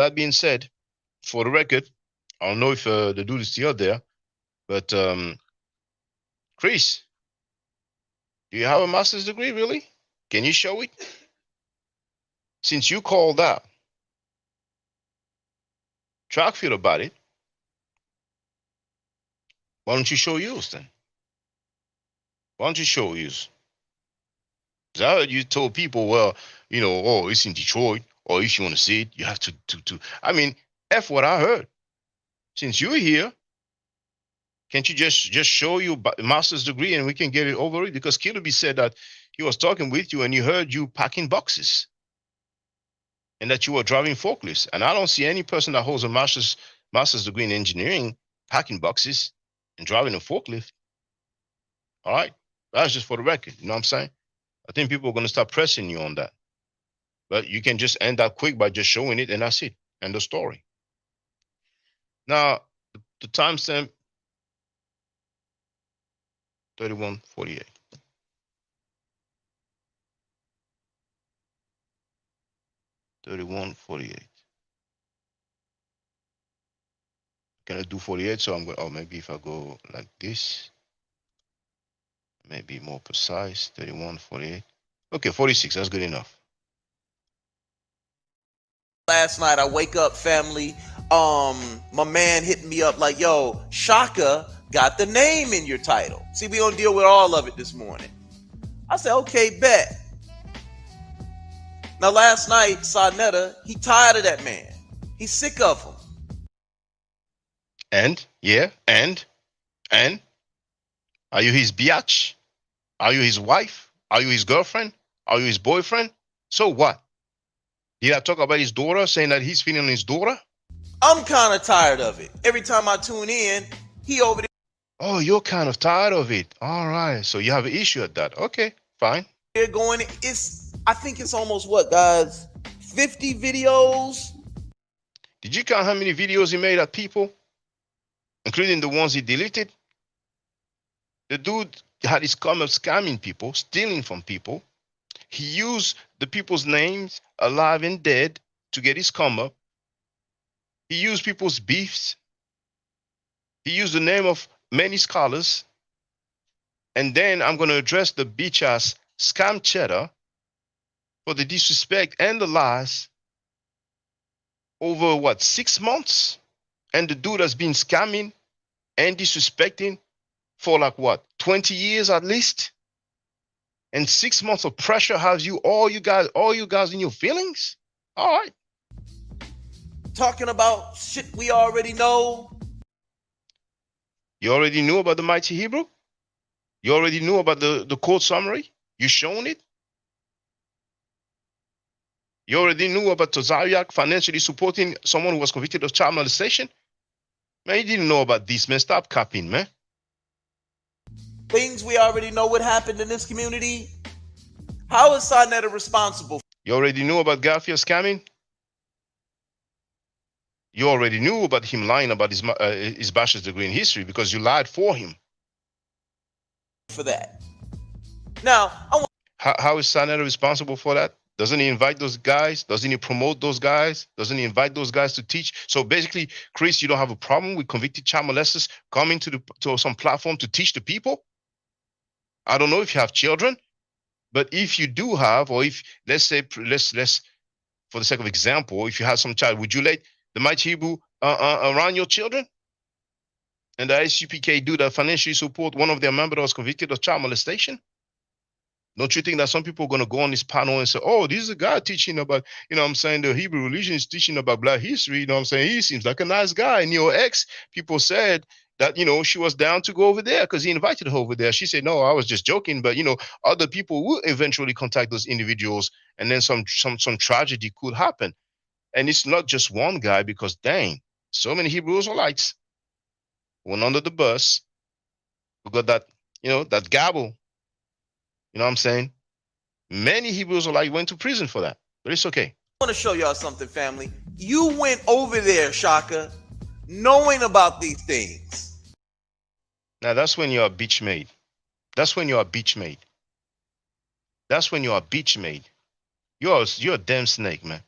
That being said, for the record, I don't know if the dude is still there, but Chris, do you have a master's degree, really? Can you show it? Since you called out, track field about it, why don't you show yours then? Why don't you show yours? Because I heard you told people, well, oh, it's in Detroit, or if you want to see it, you have to. I mean, F what I heard. Since you're here, can't you just show your master's degree and we can get it over it? Because Killaby said that he was talking with you and he heard you packing boxes and that you were driving forklifts. And I don't see any person that holds a master's degree in engineering packing boxes and driving a forklift. All right, that's just for the record. You know what I'm saying? I think people are going to start pressing you on that. But you can just end that quick by just showing it, and that's it. End of story. Now, the timestamp 31:48. Can I do 48? So I'm going, oh, maybe if I go like this, maybe more precise, 31:48. Okay, 46, that's good enough. Last night I wake up, family, my man hit me up like, yo, Shaka got the name in your title. See, we gonna deal with all of it this morning. I said, okay, bet. Now last night, Sarnetta, he tired of that man. He's sick of him. And are you his biatch? Are you his wife? Are you his girlfriend? Are you his boyfriend? So what? Did I talk about his daughter, saying that he's feeling his daughter? I'm kind of tired of it. Every time I tune in, he over there. Oh, you're kind of tired of it. All right. So you have an issue at that. Okay, fine. They're going, I think it's almost what, guys? 50 videos? Did you count how many videos he made at people? Including the ones he deleted? The dude had his come of scamming people, stealing from people. He used the people's names, alive and dead, to get his come up. He used people's beefs. He used the name of many scholars. And then I'm going to address the bitch ass scam cheddar for the disrespect and the lies over what, 6 months? And the dude has been scamming and disrespecting for like what, 20 years at least? And 6 months of pressure has all you guys in your feelings? All right. Talking about shit we already know. You already knew about the Mighty Hebrew? You already knew about the court summary? You shown it? You already knew about Tazaryach financially supporting someone who was convicted of child molestation? Man, you didn't know about this, man. Stop capping, man. Things we already know what happened in this community. How is Sarnetta responsible? You already knew about Garfield scamming? You already knew about him lying about his bachelor's degree in history because you lied for him. For that. Now, how is Sarnetta responsible for that? Doesn't he invite those guys? Doesn't he promote those guys? Doesn't he invite those guys to teach? So basically, Chris, you don't have a problem with convicted child molesters coming to some platform to teach the people? I don't know if you have children, but if you do have, or if let's say let's for the sake of example, if you have some child, would you let the Mighty Hebrew around your children? And the ICPK do that financially support one of their members that was convicted of child molestation? Don't you think that some people are going to go on this panel and say, oh, this is a guy teaching about, what I'm saying, the Hebrew religion is teaching about Black history, what I'm saying? He seems like a nice guy. And your ex, people said that, she was down to go over there because he invited her over there. She said, no, I was just joking. But, other people will eventually contact those individuals, and then some tragedy could happen. And it's not just one guy, because dang, so many Hebrew Israelites went under the bus. We got that, that gabble. You know what I'm saying? Many Hebrew Israelites went to prison for that, but it's okay. I want to show y'all something, family. You went over there, Shaka, knowing about these things. Now that's when you're a bitch made. That's when you're a bitch made. That's when you're a bitch made. You're a damn snake, man.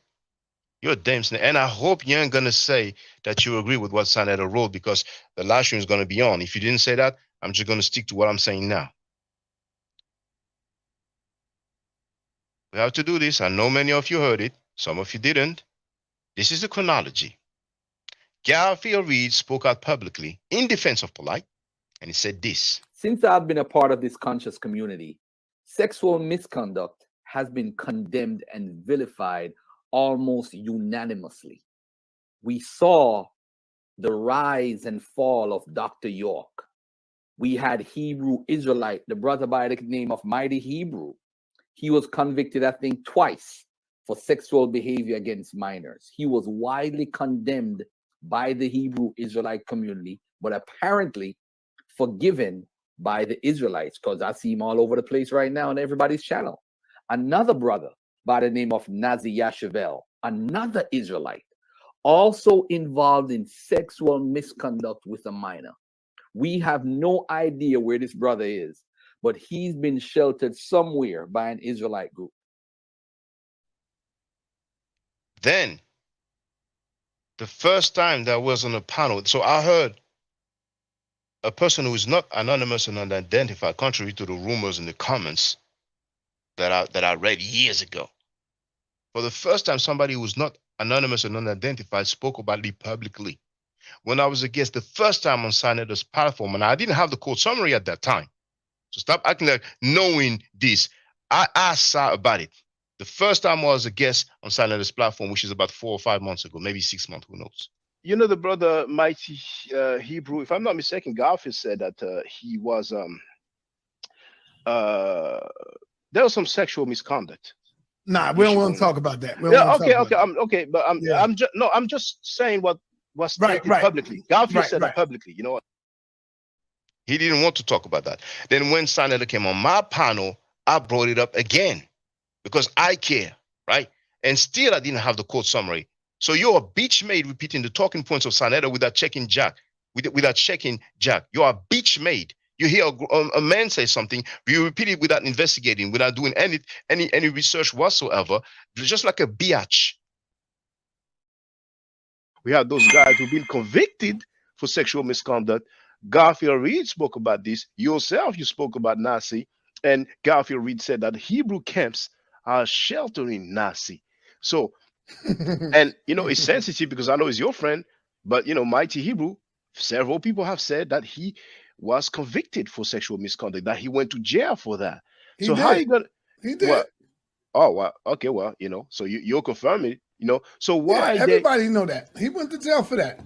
You're a damn snake. And I hope you ain't gonna say that you agree with what Senator wrote because the last stream is gonna be on. If you didn't say that, I'm just gonna stick to what I'm saying now. We have to do this. I know many of you heard it. Some of you didn't. This is the chronology. Garfield Reed spoke out publicly in defense of Polite, and he said this. Since I've been a part of this conscious community, sexual misconduct has been condemned and vilified almost unanimously. We saw the rise and fall of Dr. York. We had Hebrew Israelite, the brother by the name of Mighty Hebrew. He was convicted, I think, twice for sexual behavior against minors. He was widely condemned by the Hebrew Israelite community, but apparently forgiven by the Israelites, because I see him all over the place right now on everybody's channel. Another brother by the name of Nazi Yashavel, another Israelite, also involved in sexual misconduct with a minor. We have no idea where this brother is, but he's been sheltered somewhere by an Israelite group. Then, the first time that I was on a panel, so I heard a person who is not anonymous and unidentified, contrary to the rumors in the comments that I read years ago. For the first time, somebody who was not anonymous and unidentified spoke about it publicly. When I was a guest the first time on Senator's platform, and I didn't have the court summary at that time. So stop acting like knowing this. I asked about it. The first time I was a guest on Senator's platform, which is about 4 or 5 months ago, maybe 6 months, who knows. You know, the brother Mighty Hebrew, if I'm not mistaken, Garfield said that he was there was some sexual misconduct. Nah, we don't want to talk about that. Yeah, okay, but I'm just saying what was stated publicly. Garfield said it publicly, you know. He didn't want to talk about that. Then when Senator came on my panel, I brought it up again because I care, right? And still I didn't have the court summary. So you're a bitch maid repeating the talking points of Senator without checking Jack. Without checking Jack. You're a bitch maid. You hear a man say something, you repeat it without investigating, without doing any research whatsoever, just like a biatch. We have those guys who've been convicted for sexual misconduct. Garfield Reed spoke about this. Yourself, you spoke about Nazi. And Garfield Reed said that Hebrew camps are sheltering Nazi. So, and, you know, it's sensitive because I know he's your friend, but, you know, Mighty Hebrew, several people have said that he was convicted for sexual misconduct, that he went to jail for that. So how you gonna? He did. Well, oh, well, okay, well, you know, so you're confirming, you know, so why? Yeah, everybody know that. He went to jail for that.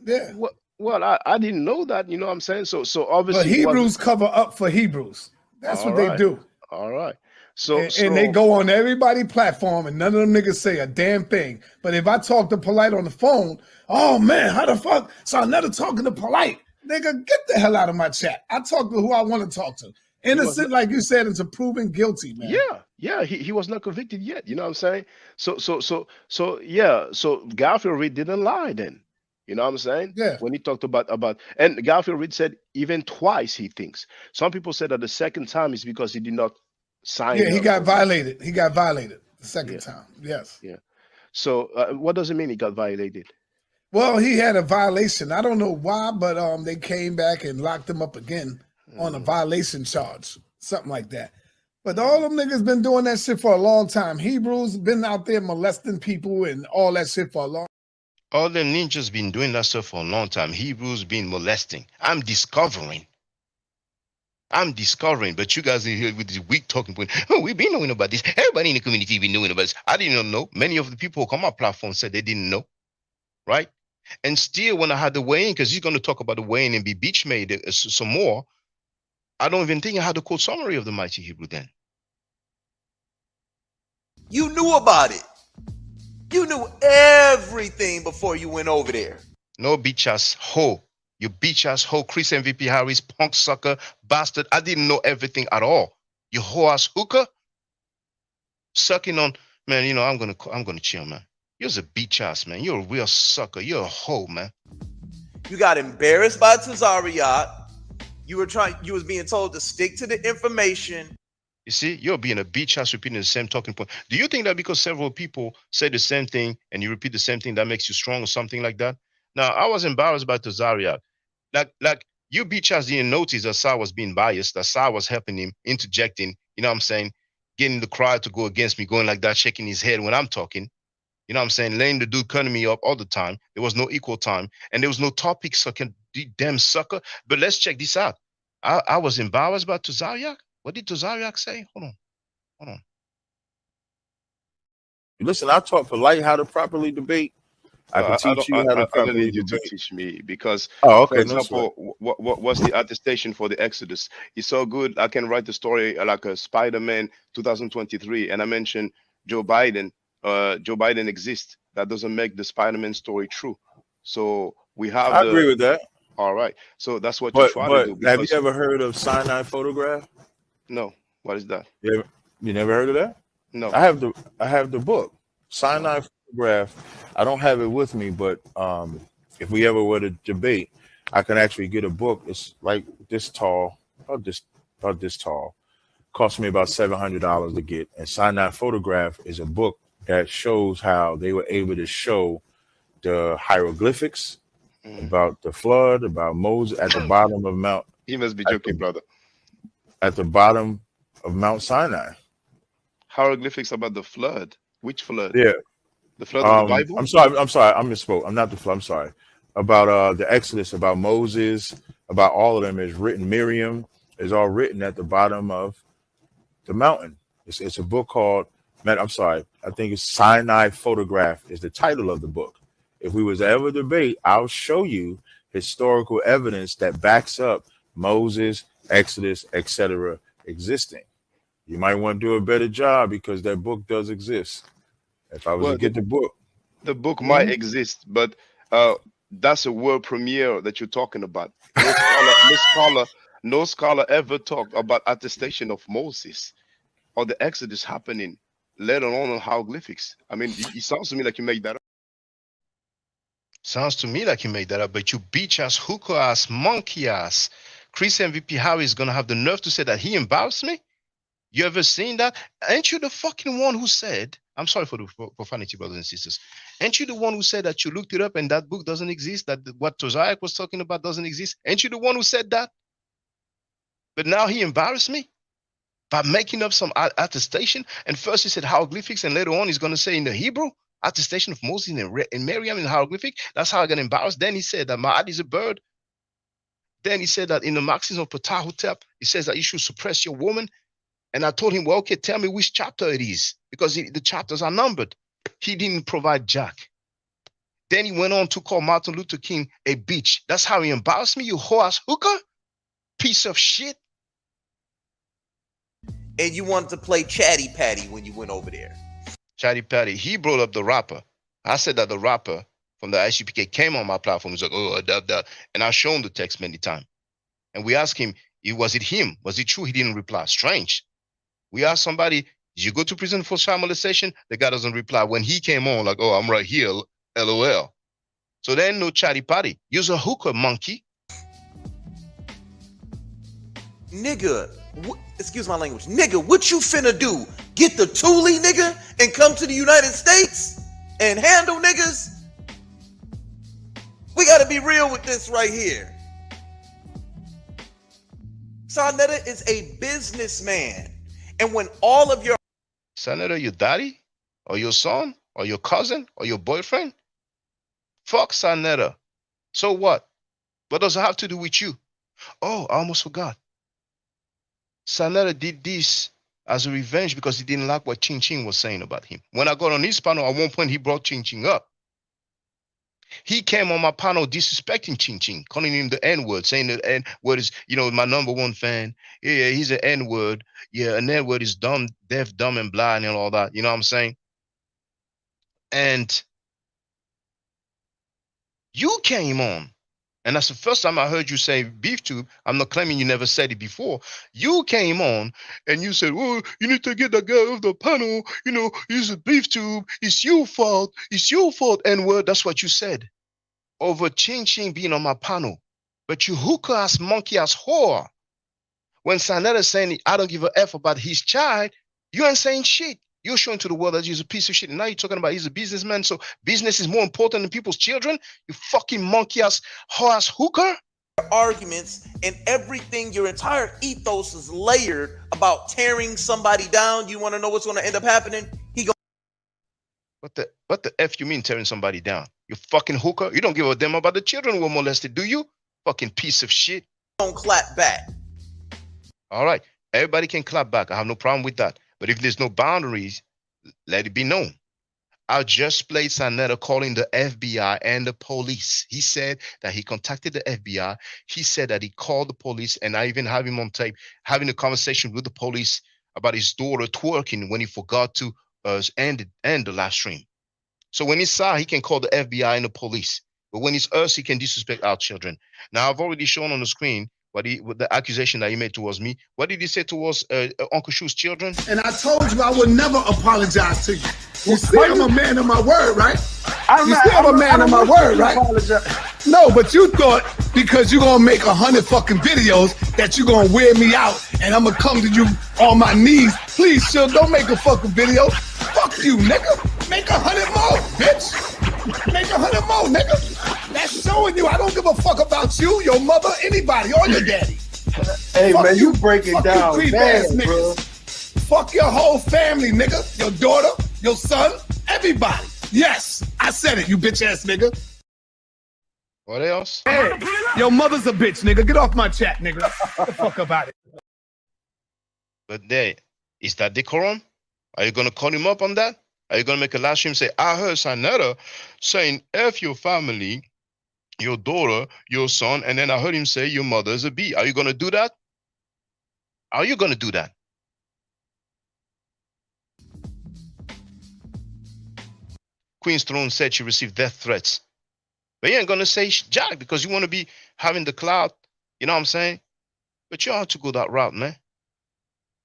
Yeah. Well, I didn't know that, you know what I'm saying? So obviously. But Hebrews cover up for Hebrews. That's what they do. All right. So and they go on everybody's platform and none of them niggas say a damn thing. But if I talk to Polite on the phone, oh man, how the fuck? So I'm never talking to Polite. Nigga, get the hell out of my chat. I talk to who I want to talk to. Innocent, like you said, is a proven guilty, man. Yeah. He was not convicted yet. You know what I'm saying? So yeah. So Garfield Reed didn't lie then. You know what I'm saying? Yeah. When he talked about and Garfield Reed said even twice he thinks. Some people said that the second time is because he did not sign. Yeah, he got violated. He got violated the second time. Yes. Yeah. So what does it mean he got violated? Well, he had a violation. I don't know why, but they came back and locked him up again on a violation charge, something like that. But all them niggas been doing that shit for a long time. Hebrews been out there molesting people and all that shit for a long time. All them ninjas been doing that stuff for a long time. Hebrews been molesting. I'm discovering, but you guys are here with this weak talking point. Oh, we've been knowing about this. Everybody in the community been knowing about this. I didn't know. Many of the people who come on my platform said they didn't know, right? And still, when I had the weigh-in, because he's going to talk about the weigh-in and be beach made some more, I don't even think I had the quote summary of the Mighty Hebrew then. You knew about it. You knew everything before you went over there. No bitch ass hoe. You bitch ass hoe, Chris MVP Harris, punk sucker, bastard. I didn't know everything at all. You hoe ass hooker. Sucking on, man, you know, I'm gonna chill, man. You're a bitch ass, man. You're a real sucker. You're a hoe, man. You got embarrassed by Tazaryach. You was being told to stick to the information. You see, you're being a bitch ass repeating the same talking point. Do you think that because several people say the same thing and you repeat the same thing that makes you strong or something like that? Now, I was embarrassed by Tazaryach. Like you bitch ass didn't notice that Sa was being biased, that Sa was helping him, interjecting, you know what I'm saying? Getting the crowd to go against me, going like that, shaking his head when I'm talking. You know what I'm saying? Laying the dude cutting me up all the time. There was no equal time. And there was no topic sucking damn sucker. But let's check this out. I was embarrassed by Tazaryach. What did Tazaryach say? Hold on. Hold on. Listen, I taught polite how to properly debate. I can I don't teach you how to I don't properly need you to debate. teach me because, Oh, for okay, no sweat. example, what's the attestation for the Exodus? It's so good. I can write the story like a Spider-Man 2023, and I mentioned Joe Biden. Joe Biden exists. That doesn't make the Spider-Man story true. So we have I agree the with that. all right. So that's what you But try to do have you because ever heard of cyanide photograph? no, what is that? You never heard of that? No, I have the book no. cyanide photograph. I don't have it with me, but if we ever were to debate, I can actually get a book. It's like this tall, about this tall. Cost me about $700 to get. And cyanide photograph is a book that shows how they were able to show the hieroglyphics Mm. about the flood, about Moses at the bottom of Mount He must be at joking, the brother. at the bottom of Mount Sinai. Hieroglyphics about the flood. Which flood? Yeah. The flood of the I'm Bible? sorry. I'm sorry. I misspoke. I'm not the flood. I'm sorry. About the Exodus, about Moses, about all of them is written. Miriam is all written at the bottom of the mountain. It's a book called. Man, I'm sorry. I think it's Sinai Photograph is the title of the book. If we was to ever debate, I'll show you historical evidence that backs up Moses, Exodus, etc. existing. You might want to do a better job because that book does exist. If I was to Well, get the book, the book might Mhm. exist, but uh, that's a world premiere that you're talking about. No scholar ever talked about attestation of Moses or the Exodus happening, let alone on hieroglyphics. I mean, it sounds to me like you made that up. Sounds to me like you made that up, but you bitch ass, hookah ass, monkey ass. Chris MVP Harry is gonna have the nerve to say that he embarrassed me? You ever seen that? Ain't you the fucking one who said, I'm sorry for the profanity, brothers and sisters. Ain't you the one who said that you looked it up and that book doesn't exist, that what Tozayak was talking about doesn't exist? Ain't you the one who said that? But now he embarrassed me by making up some attestation. And first he said hieroglyphics, and later on he's going to say in the Hebrew, attestation of Moses and Miriam in hieroglyphic. That's how I got embarrassed. Then he said that Ma'ad is a bird. Then he said that in the Maxims of Ptahotep, he says that you should suppress your woman. And I told him, well, okay, tell me which chapter it is, because the chapters are numbered. He didn't provide Jack. Then he went on to call Martin Luther King a bitch. That's how he embarrassed me, you whore-ass hooker, piece of shit. And you wanted to play Chatty Patty when you went over there. Chatty Patty, he brought up the rapper. I said that the rapper from the ICPK came on my platform. He's like, oh, that. And I showed him the text many times. And we asked him, was it him? Was it true? He didn't reply. Strange. We asked somebody, did you go to prison for child molestation? The guy doesn't reply. When he came on, like, oh, I'm right here, LOL. So there ain't no chatty patty. You're a hooker, monkey. Nigga, excuse my language. Nigga, what you finna do? Get the Thule, nigga, and come to the United States and handle niggas? We gotta be real with this right here. Sarnetta is a businessman. And when all of your Senator, your daddy, or your son, or your cousin, or your boyfriend? Fuck Sanetta. So what? What does it have to do with you? Oh, I almost forgot. Sanetta did this as a revenge because he didn't like what Ching Ching was saying about him. When I got on his panel, at one point he brought Ching Ching up. He came on my panel disrespecting Ching Ching, calling him the N-word, saying the N-word is, my number one fan. Yeah, he's an N-word. Yeah, an N-word is dumb, deaf, dumb, and blind and all that. You know what I'm saying? And you came on. And that's the first time I heard you say beef tube. I'm not claiming you never said it before. You came on and you said, oh, you need to get that guy off the panel. He's a beef tube. It's your fault. It's your fault, N-word. That's what you said. Over Ching Ching being on my panel. But you hooker ass, monkey ass whore When Sanetta is saying, I don't give a F about his child, you ain't saying shit. You're showing to the world that he's a piece of shit. And now you're talking about he's a businessman. So business is more important than people's children. You fucking monkey ass, horse hooker. Arguments and everything, your entire ethos is layered about tearing somebody down. You want to know what's going to end up happening? What the F you mean tearing somebody down? You fucking hooker. You don't give a damn about the children who were molested, do you? Fucking piece of shit. Don't clap back. All right. Everybody can clap back. I have no problem with that. But if there's no boundaries, let it be known. I just played Sanetta calling the FBI and the police. He said that he contacted the FBI. He said that he called the police, and I even have him on tape having a conversation with the police about his daughter twerking when he forgot to end the live stream. So when he's Sa, he can call the FBI and the police. But when it's us, he can disrespect our children. Now, I've already shown on the screen with the accusation that he made towards me. What did he say towards Uncle Shu's children? And I told you I would never apologize to you. You see, I'm a man of my word, right? I'm a man of my word, right? No, but you thought because you're gonna make 100 fucking videos that you're gonna wear me out and I'm gonna come to you on my knees. Please, chill, don't make a fucking video. Fuck you, nigga. Make 100 more, bitch. Make 100 more, nigga. That's showing you I don't give a fuck about you, your mother, anybody, or your daddy. Hey, fuck man, you break it down, bad, bro. Fuck your whole family, nigga. Your daughter, your son, everybody. Yes, I said it, you bitch ass nigga. What else? Hey, your mother's a bitch, nigga. Get off my chat, nigga. Get the fuck about it. But is that decorum? Are you gonna call him up on that? Are you gonna make a live stream say, I heard Sanetta saying F your family, your daughter, your son, and then I heard him say your mother is a B. Are you gonna do that? Are you gonna do that? Queen's Throne said she received death threats. But you ain't gonna say jack because you want to be having the clout, you know what I'm saying? But you don't have to go that route, man.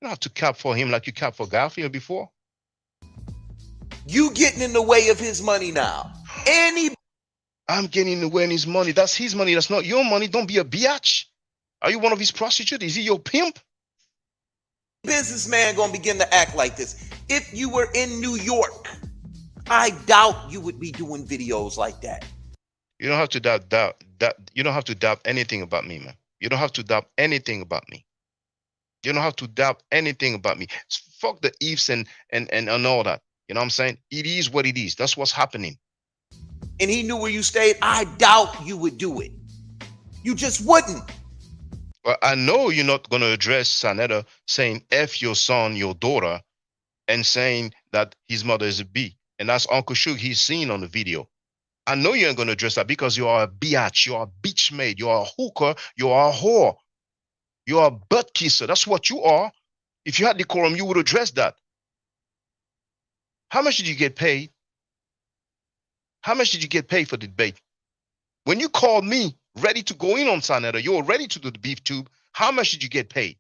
You don't have to cap for him like you capped for Garfield before. You getting in the way of his money now. I'm getting in the way of his money. That's his money. That's not your money. Don't be a biatch. Are you one of his prostitutes? Is he your pimp? Businessman gonna begin to act like this. If you were in New York, I doubt you would be doing videos like that. You don't have to doubt. You don't have to doubt anything about me, man. You don't have to doubt anything about me. You don't have to doubt anything about me. Fuck the ifs and all that. You know what I'm saying? It is what it is. That's what's happening. And he knew where you stayed. I doubt you would do it. You just wouldn't. But I know you're not going to address Sanetta saying F your son, your daughter, and saying that his mother is a B. And that's Uncle Shug he's seen on the video. I know you ain't going to address that because you are a biatch. You are a bitch maid. You are a hooker. You are a whore. You are a butt kisser. That's what you are. If you had decorum, you would address that. How much did you get paid? How much did you get paid for the debate? When you called me ready to go in on Sanetta, you were ready to do the beef tube. How much did you get paid?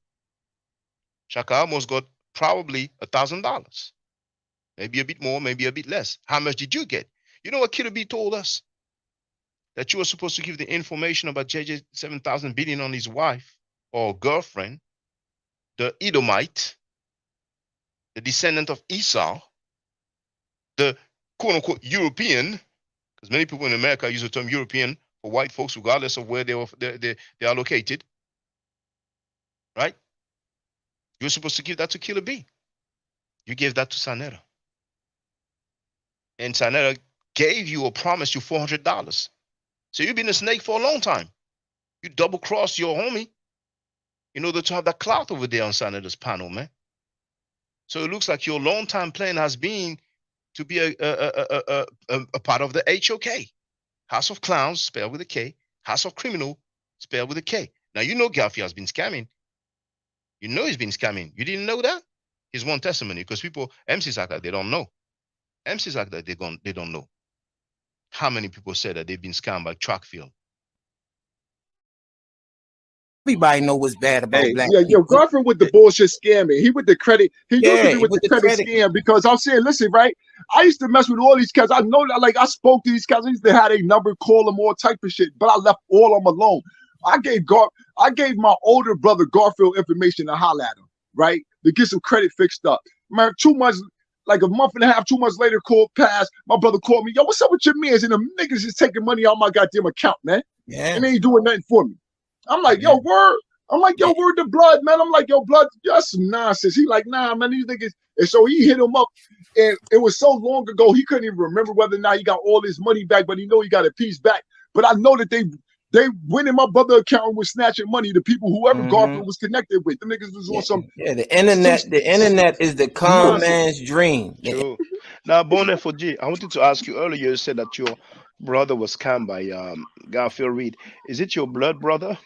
Shaka almost got probably $1,000. Maybe a bit more, maybe a bit less. How much did you get? You know what Killer B told us? That you were supposed to give the information about JJ 7,000 billion on his wife or girlfriend, the Edomite, the descendant of Esau, the quote-unquote European, because many people in America use the term European for white folks, regardless of where they are located, right? You're supposed to give that to Killer B. You gave that to Sanetta. And Sanetta gave you or promised you $400. So you've been a snake for a long time. You double-crossed your homie in order to have that clout over there on Sanetta's panel, man. So it looks like your long-time plan has been to be a part of the HOK, House of Clowns, spelled with a K, House of Criminal, spelled with a K. Now, you know Garfield has been scamming. You know he's been scamming. You didn't know that? Here's one testimony, because people, MCs act like they don't know. MCs act like they don't know. How many people say that they've been scammed by Trackfield? Everybody know what's bad about black yeah, people. yo, Garfield with the bullshit scamming. He with the credit. He used to be with the credit scam because I'm saying, listen, right? I used to mess with all these cats. I know that, like, I spoke to these cats. I used to have a number, call them, all type of shit. But I left all of them alone. I gave my older brother Garfield information to holler at him, right? To get some credit fixed up. Man, 2 months, like a month and a half, 2 months later, call passed. My brother called me, yo, what's up with your mans? And them niggas is taking money out my goddamn account, man. Yeah. And they ain't doing nothing for me. I'm like, yo, word. I'm like, yo, word to blood, man. I'm like, yo, blood, that's some nonsense. He like, nah, man, these niggas. And so he hit him up. And it was so long ago, he couldn't even remember whether or not he got all his money back, but he know he got a piece back. But I know that they went in my brother's account and was snatching money to people, whoever Garfield was connected with. Them niggas was on some. Yeah, the internet is the con man's dream. True. Now, Bonnet for G, I wanted to ask you earlier. You said that your brother was scammed by Garfield Reed. Is it your blood brother?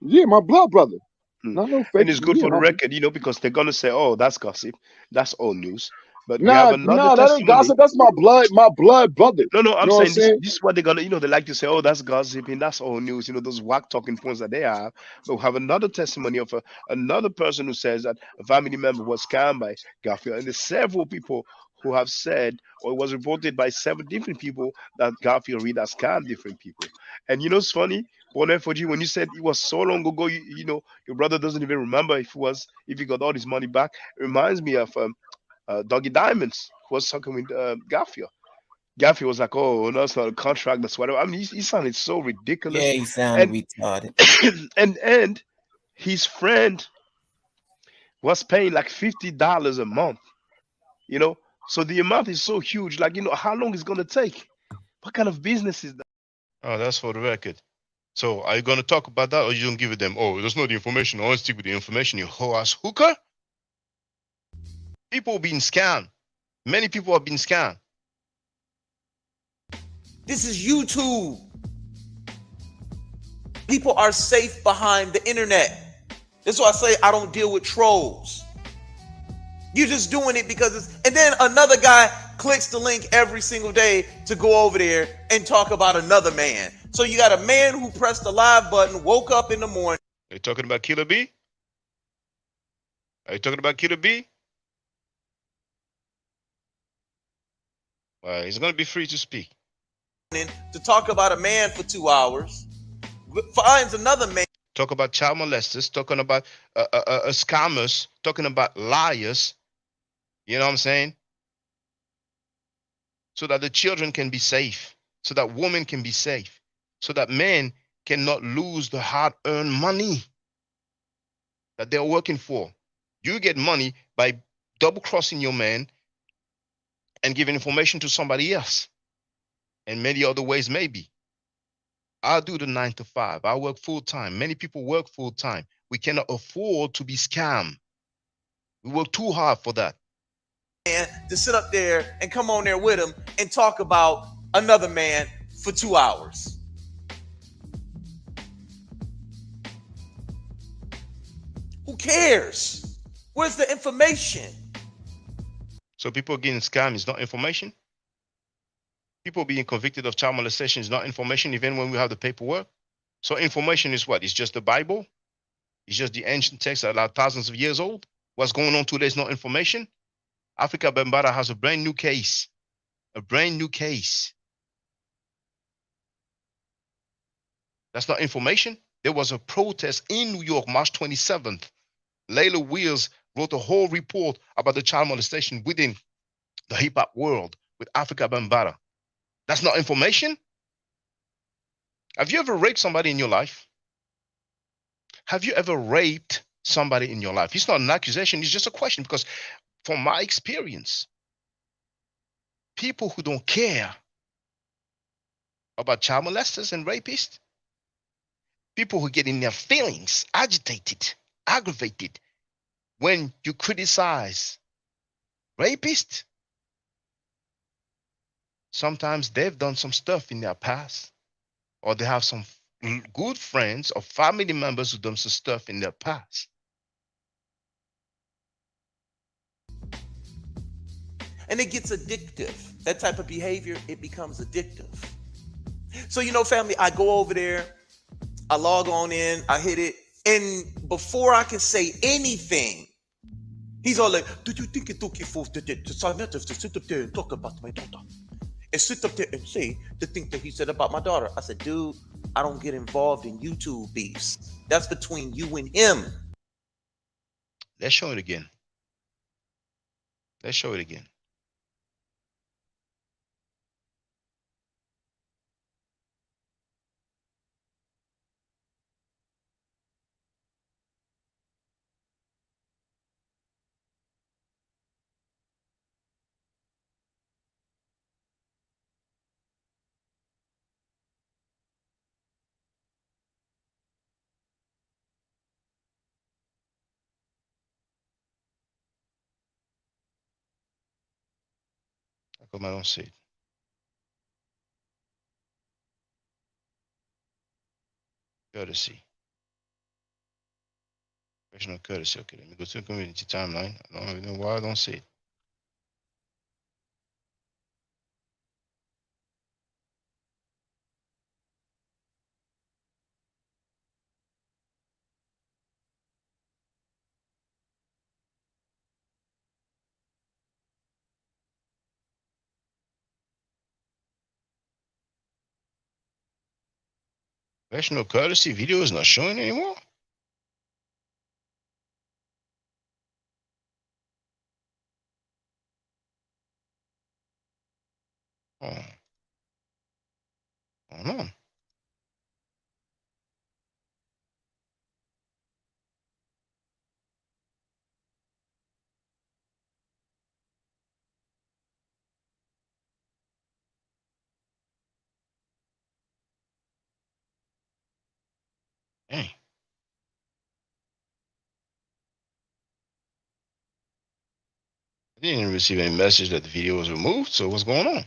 Yeah, my blood brother. Not no fake. And it's good for the record, you know, because they're gonna say, "Oh, that's gossip, that's old news." But we Nah, have another that ain't testimony. gossip. That's my blood brother. No, I'm You know what saying this is what they're gonna, you know, they like to say, "Oh, that's gossip and that's old news," you know, those whack talking points that they have. But we have another testimony of another person who says that a family member was scammed by Garfield, and there's several people who have said, or it was reported by 7 different people that Garfield Reed has scammed different people. And you know, it's funny. Bonnet for G, when you said it was so long ago, you know, your brother doesn't even remember if he got all his money back. It reminds me of Doggy Diamonds, who was talking with Garfield. Garfield was like, "Oh, no, it's not a contract. That's whatever." I mean, he sounded so ridiculous. Yeah, he sounded retarded. and his friend was paying like $50 a month. You know, so the amount is so huge. Like, you know, how long is it gonna take? What kind of business is that? Oh, that's for the record. So are you going to talk about that, or you don't give it them? Oh, there's no the information. I always stick with the information. You whole ass hooker. People being scammed. Many people have been scammed. This is YouTube. People are safe behind the internet. That's why I say I don't deal with trolls. You're just doing it because it's, and then another guy clicks the link every single day to go over there and talk about another man. So you got a man who pressed the live button, woke up in the morning. Are you talking about Killer B? Are you talking about Killer B? Well, he's going to be free to speak. To talk about a man for 2 hours, finds another man. Talk about child molesters, talking about scammers, talking about liars. You know what I'm saying? So that the children can be safe, so that women can be safe, so that men cannot lose the hard-earned money that they're working for. You get money by double-crossing your man and giving information to somebody else, and many other ways maybe. I do the 9 to 5. I work full-time. Many people work full-time. We cannot afford to be scammed. We work too hard for that. And to sit up there and come on there with him and talk about another man for 2 hours. Who cares? Where's the information? So people getting scammed is not information. People being convicted of child molestation is not information, even when we have the paperwork. So information is what? It's just the Bible. It's just the ancient texts that are thousands of years old. What's going on today is not information. Africa Bambaataa has a brand new case. A brand new case. That's not information. There was a protest in New York, March 27th. Layla Wills wrote a whole report about the child molestation within the hip-hop world with Africa Bambaataa. That's not information. Have you ever raped somebody in your life? Have you ever raped somebody in your life? It's not an accusation. It's just a question, because from my experience, people who don't care about child molesters and rapists, people who get in their feelings, agitated, aggravated when you criticize rapists, sometimes they've done some stuff in their past, or they have some good friends or family members who done some stuff in their past. And it gets addictive. That type of behavior, it becomes addictive. So, you know, family, I go over there, I log on in, I hit it, and before I can say anything, he's all like, "Do you think it's okay for to sign up to sit up there and talk about my daughter? And sit up there and say the thing that he said about my daughter?" I said, "Dude, I don't get involved in YouTube beefs. That's between you and him. Let's show it again. Let's show it again. How come I don't see it? Courtesy. Professional courtesy. Okay, let me go to the community timeline. I don't even know why I don't see it. Professional courtesy video is not showing anymore. Oh, I don't know. Dang. I didn't receive any message that the video was removed. So what's going on?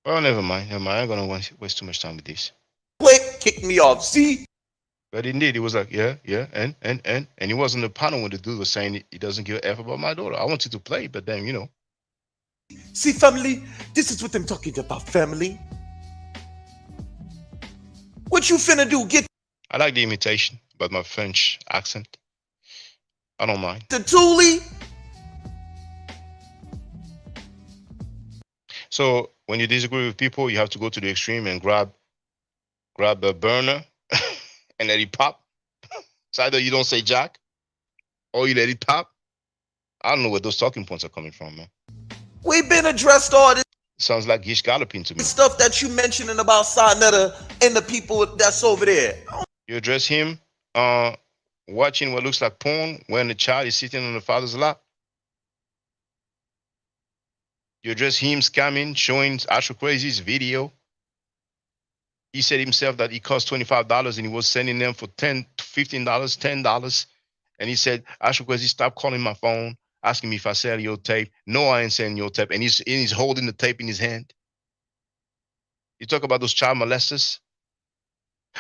Well, never mind. Never mind. I'm gonna waste too much time with this. Click, kick me off. See? But indeed, he was like, yeah, and he wasn't the panel when the dude was saying he doesn't give a f about my daughter. I want you to play, but then See, family, this is what I'm talking about, family. What you finna do? Get I like the imitation, but my French accent, I don't mind. the Thule? So when you disagree with people, you have to go to the extreme and grab a burner and let it pop. So either you don't say jack or you let it pop. I don't know where those talking points are coming from, man. We've been addressed all this Sounds like Gish Galloping to me. stuff that you mentioning about Sarnetta and the people that's over there. You address him watching what looks like porn when the child is sitting on the father's lap. You address him scamming, showing Astro Crazy's video. He said himself that it cost $25 and he was sending them for $10, $15, $10. And he said, Astro Crazy, stop calling my phone, asking me if I sell your tape. No, I ain't selling your tape. And he's holding the tape in his hand. You talk about those child molesters.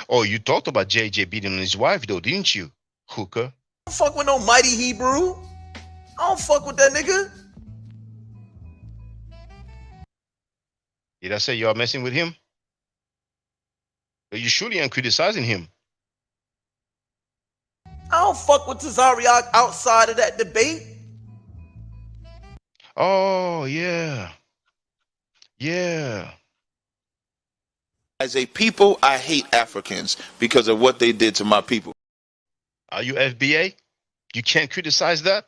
Oh, you talked about JJ beating on his wife, though, didn't you, hooker? I don't fuck with no Mighty Hebrew. I don't fuck with that nigga. Did I say y'all messing with him? But you surely ain't criticizing him. I don't fuck with Tazaryach outside of that debate. Oh, yeah. Yeah. As a people, I hate Africans because of what they did to my people. Are you FBA? You can't criticize that?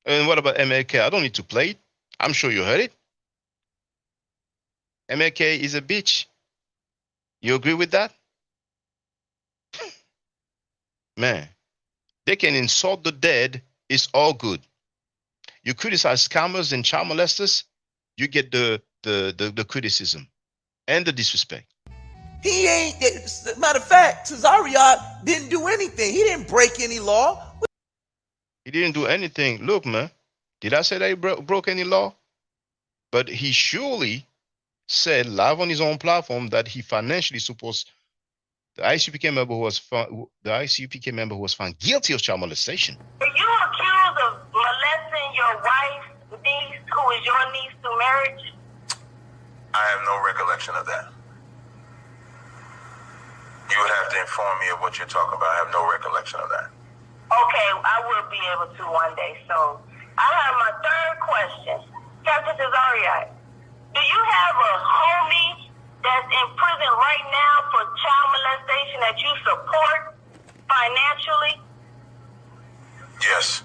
And what about MLK? I don't need to play it. I'm sure you heard it. MLK is a bitch. You agree with that? Man, they can insult the dead. It's all good. You criticize scammers and child molesters, you get the criticism and the disrespect. He ain't. Matter of fact, Tazaryach didn't do anything. He didn't break any law. He didn't do anything. Look, man, did I say that he broke any law? But he surely said live on his own platform that he financially supports the ICPK member who was found guilty of child molestation. Are you accused of molesting your wife's niece, who is your niece through marriage? I have no recollection of that. You would have to inform me of what you're talking about. I have no recollection of that. Okay, I will be able to one day. So I have my third question. Captain Tazaryach, do you have a homie that's in prison right now for child molestation that you support financially? Yes.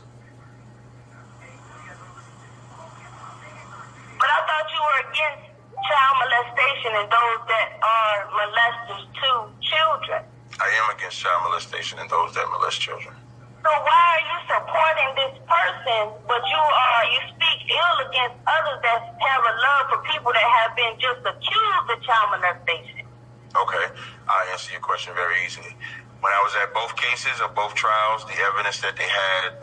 But I thought you were against child molestation and those that are molesters to children. I am against child molestation and those that molest children. So why are you supporting this person, but you speak ill against others that have a love for people that have been just accused of child molestation? Okay, I'll answer your question very easily. When I was at both cases of both trials, the evidence that they had,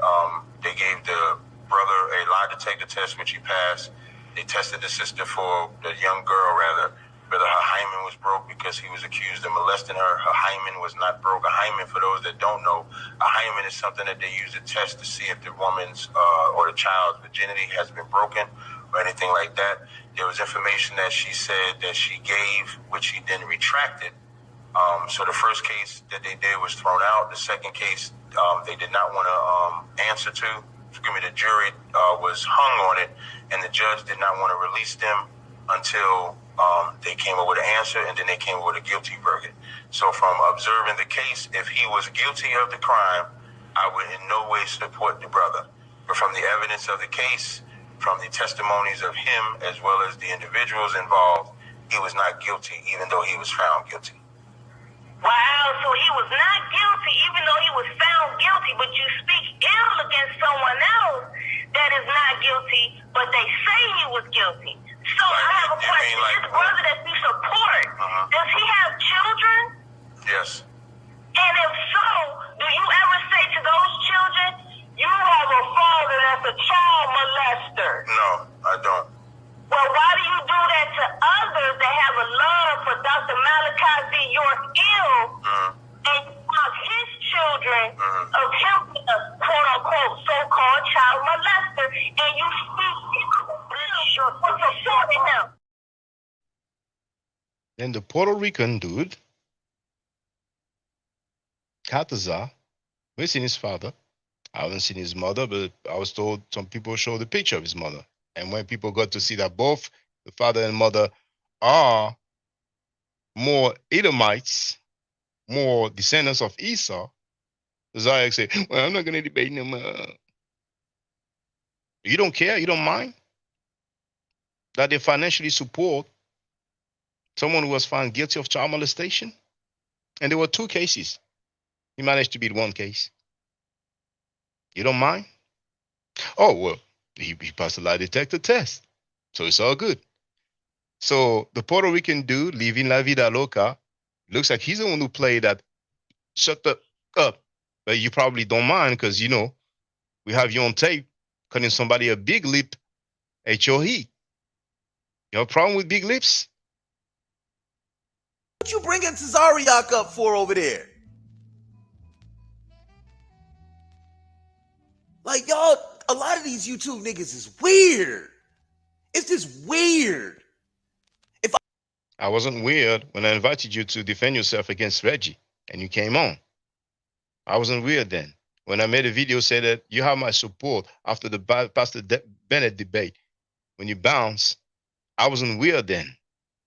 they gave the brother a lie detector test, which he passed. They tested the sister for the young girl, rather, whether her hymen was broke because he was accused of molesting her. Her hymen was not broke. A hymen, for those that don't know, a hymen is something that they use to test to see if the woman's or the child's virginity has been broken or anything like that. There was information that she said that she gave, which she then retracted. So the first case that they did was thrown out. The second case, they did not want to answer to. The jury was hung on it, and the judge did not want to release them until they came up with an answer, and then they came up with a guilty verdict. So from observing the case, if he was guilty of the crime, I would in no way support the brother. But from the evidence of the case, from the testimonies of him as well as the individuals involved, he was not guilty, even though he was found guilty. Wow, so he was not guilty even though he was found guilty, but you speak ill against someone else that is not guilty, but they say he was guilty. So I have a question. This brother that you support, does he have children? Yes. And if so, do you ever say to those children, you have a father that's a child molester? No, I don't. Well, why do you do that to others that have a love for Dr. Malachi Z. York Ill and you want his children of him being a quote-unquote so-called child molester and you speak for supporting him? Then the Puerto Rican dude, Tazaryach, we've seen his father. I haven't seen his mother, but I was told some people showed the picture of his mother. And when people got to see that both the father and mother are more Edomites, more descendants of Esau, Tazaryach said, well, I'm not going to debate them. You don't care? You don't mind that they financially support someone who was found guilty of child molestation? And there were two cases. He managed to beat one case. You don't mind? Oh, well, he passed the lie detector test. So it's all good. So the Puerto Rican dude, living La Vida Loca, looks like he's the one who played that shut the up. But you probably don't mind because, we have you on tape cutting somebody a big lip at your heat. You have a problem with big lips? What you bringing Tazaryach up for over there? Like, y'all, a lot of these YouTube niggas is weird. It's just weird. I wasn't weird when I invited you to defend yourself against Reggie, and you came on. I wasn't weird then. When I made a video say that you have my support after the Pastor Bennett debate, when you bounced, I wasn't weird then,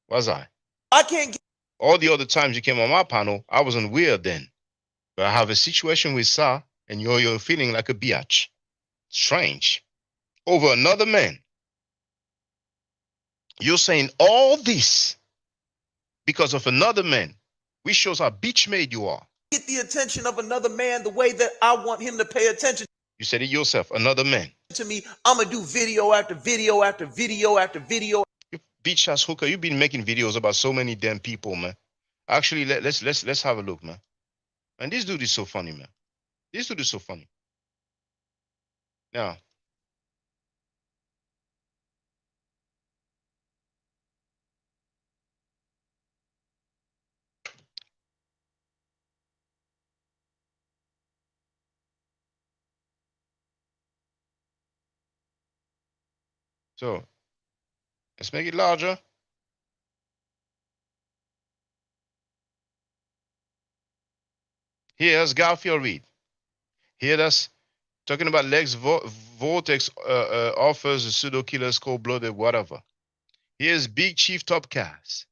was I? I can't get all the other times you came on my panel, I wasn't weird then. But I have a situation with Sa, and you're feeling like a biatch. Strange. Over another man. You're saying all this because of another man, which shows how bitch-made you are. Get the attention of another man the way that I want him to pay attention. You said it yourself, another man. To me, I'm gonna do video after video after video after video. You bitch ass hooker, you've been making videos about so many damn people, man. Actually, let's have a look, man. And this dude is so funny, man. This dude is so funny. Now, so let's make it larger. Here's Garfield Reed. Here that's talking about Lex Vortex offers a pseudo killers, cold-blooded, whatever. Here's Big Chief Topcast.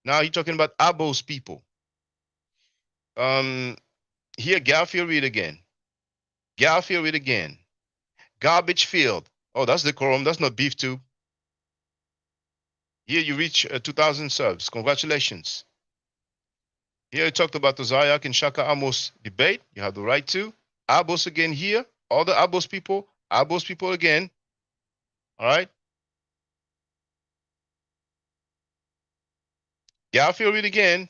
Now you're talking about Abos people. Here Garfield Reed again. Garfield Reed again. Garbage Field. Oh, that's the quorum. That's not beef tube. Here you reach 2,000 subs. Congratulations. Here you talked about the Tazaryach and Shaka Amos debate. You have the right to. Abos again here. All the Abos people again. All right. Garfield Reed again.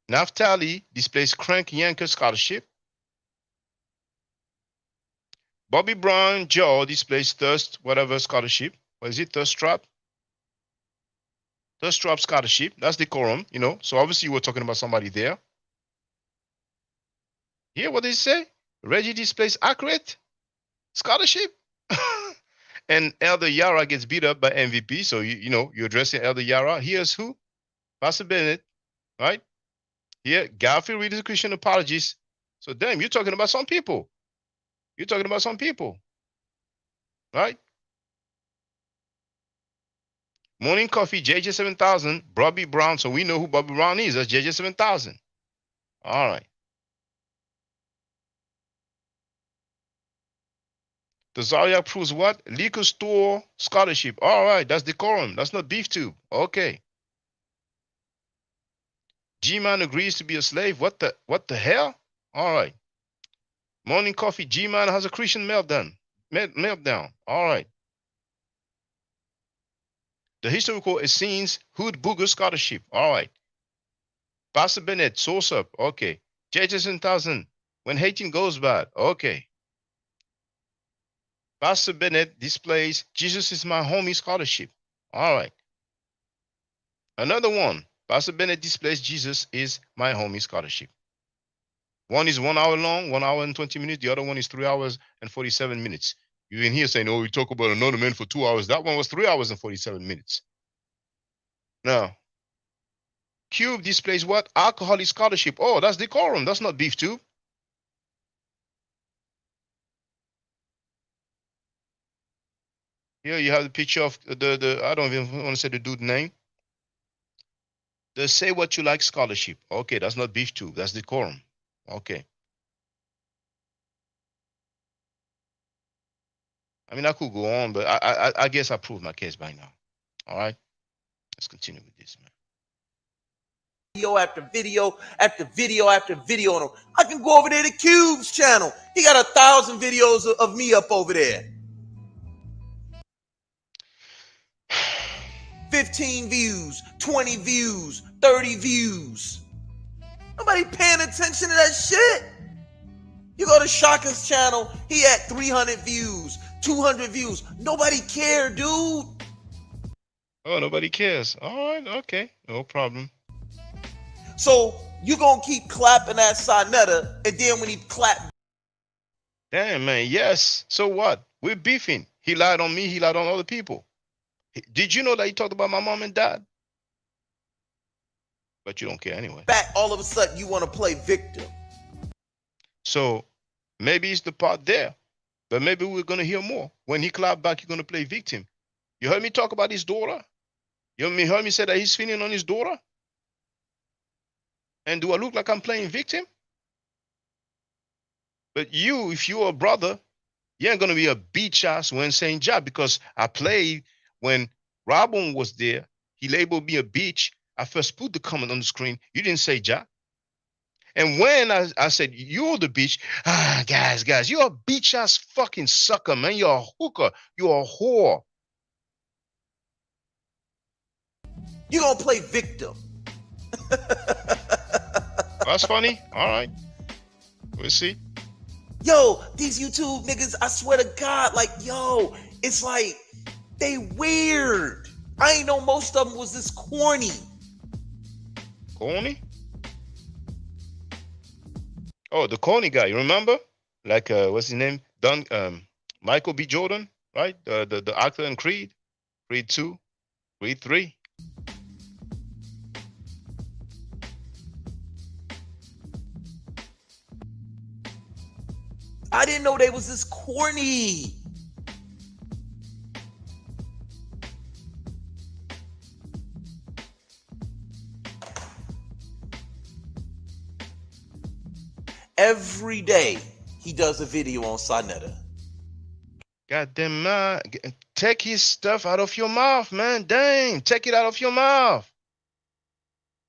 Naphtali displays Crank Yanker scholarship. Bobby Brown Joe displays Thirst whatever scholarship. What is it? Thirst Trap? Thirst Trap scholarship. That's the quorum, you know. So obviously we're talking about somebody there. Here, what did he say? Reggie displays accurate scholarship. And Elder Yara gets beat up by MVP. So you know you're addressing Elder Yara. Here's who? Pastor Bennett, right? Here, Garfield Reed is a Christian apologist. So damn, you're talking about some people. You're talking about some people. Right? Morning Coffee, JJ7000, Bobby Brown. So we know who Bobby Brown is. That's JJ7000. All right. The Tazaryach proves what? Liquor store scholarship. All right, that's decorum. That's not beef tube. Okay. G-Man agrees to be a slave. What the hell? All right. Morning Coffee, G-Man has a Christian meltdown. Meltdown. All right. The historical Essenes Hood Booger scholarship. All right. Pastor Bennett, source up. Okay. JJ7000, when hating goes bad. Okay. Pastor Bennett displays Jesus is my homie scholarship. All right. Another one. Pastor Bennett displays Jesus is my homie scholarship. One is 1 hour long, 1 hour and 20 minutes. The other one is 3 hours and 47 minutes. You in here saying, oh, we talk about another man for 2 hours. That one was 3 hours and 47 minutes. Now, Cube displays what? Alcoholic scholarship. Oh, that's decorum. That's not beef tube. Here you have the picture of the I don't even want to say the dude name. The Say What You Like scholarship. Okay, that's not beef tube. That's decorum. Okay. I mean, I could go on, but I guess I proved my case by now. All right. Let's continue with this, man. Video after video after video after video on him. I can go over there to Cube's channel. He got 1,000 videos of me up over there. 15 views, 20 views, 30 views. Nobody paying attention to that shit. You go to Shaka's channel, he had 300 views, 200 views. Nobody care, dude. Oh, nobody cares. All right, okay, no problem. So you gonna keep clapping at Sonetta, and then when he clap, damn man, yes. So what? We're beefing. He lied on me. He lied on other people. Did you know that he talked about my mom and dad? But you don't care anyway. back all of a sudden you want to play victim. So maybe it's the part there, but maybe we're gonna hear more. When he clapped back, you're gonna play victim. You heard me talk about his daughter. You heard me say that he's feeling on his daughter. And do I look like I'm playing victim? But you, if you're a brother, you ain't gonna be a bitch ass when saying job, because I played when Robin was there. He labeled me a bitch. I first put the comment on the screen. You didn't say job. And when I said you're the bitch, guys, you're a bitch ass fucking sucker, man. You're a hooker. You're a whore. You gonna play victim. That's funny. All right. We'll see. Yo, these YouTube niggas, I swear to God, like, yo, it's like, they weird. I ain't know most of them was this corny. Corny? Oh, the corny guy, you remember? Like, what's his name? Michael B. Jordan, right? The actor in Creed. Creed 2, Creed 3. I didn't know they was this corny. Every day he does a video on Sonetta. Goddamn man, take his stuff out of your mouth, man. Dang, take it out of your mouth.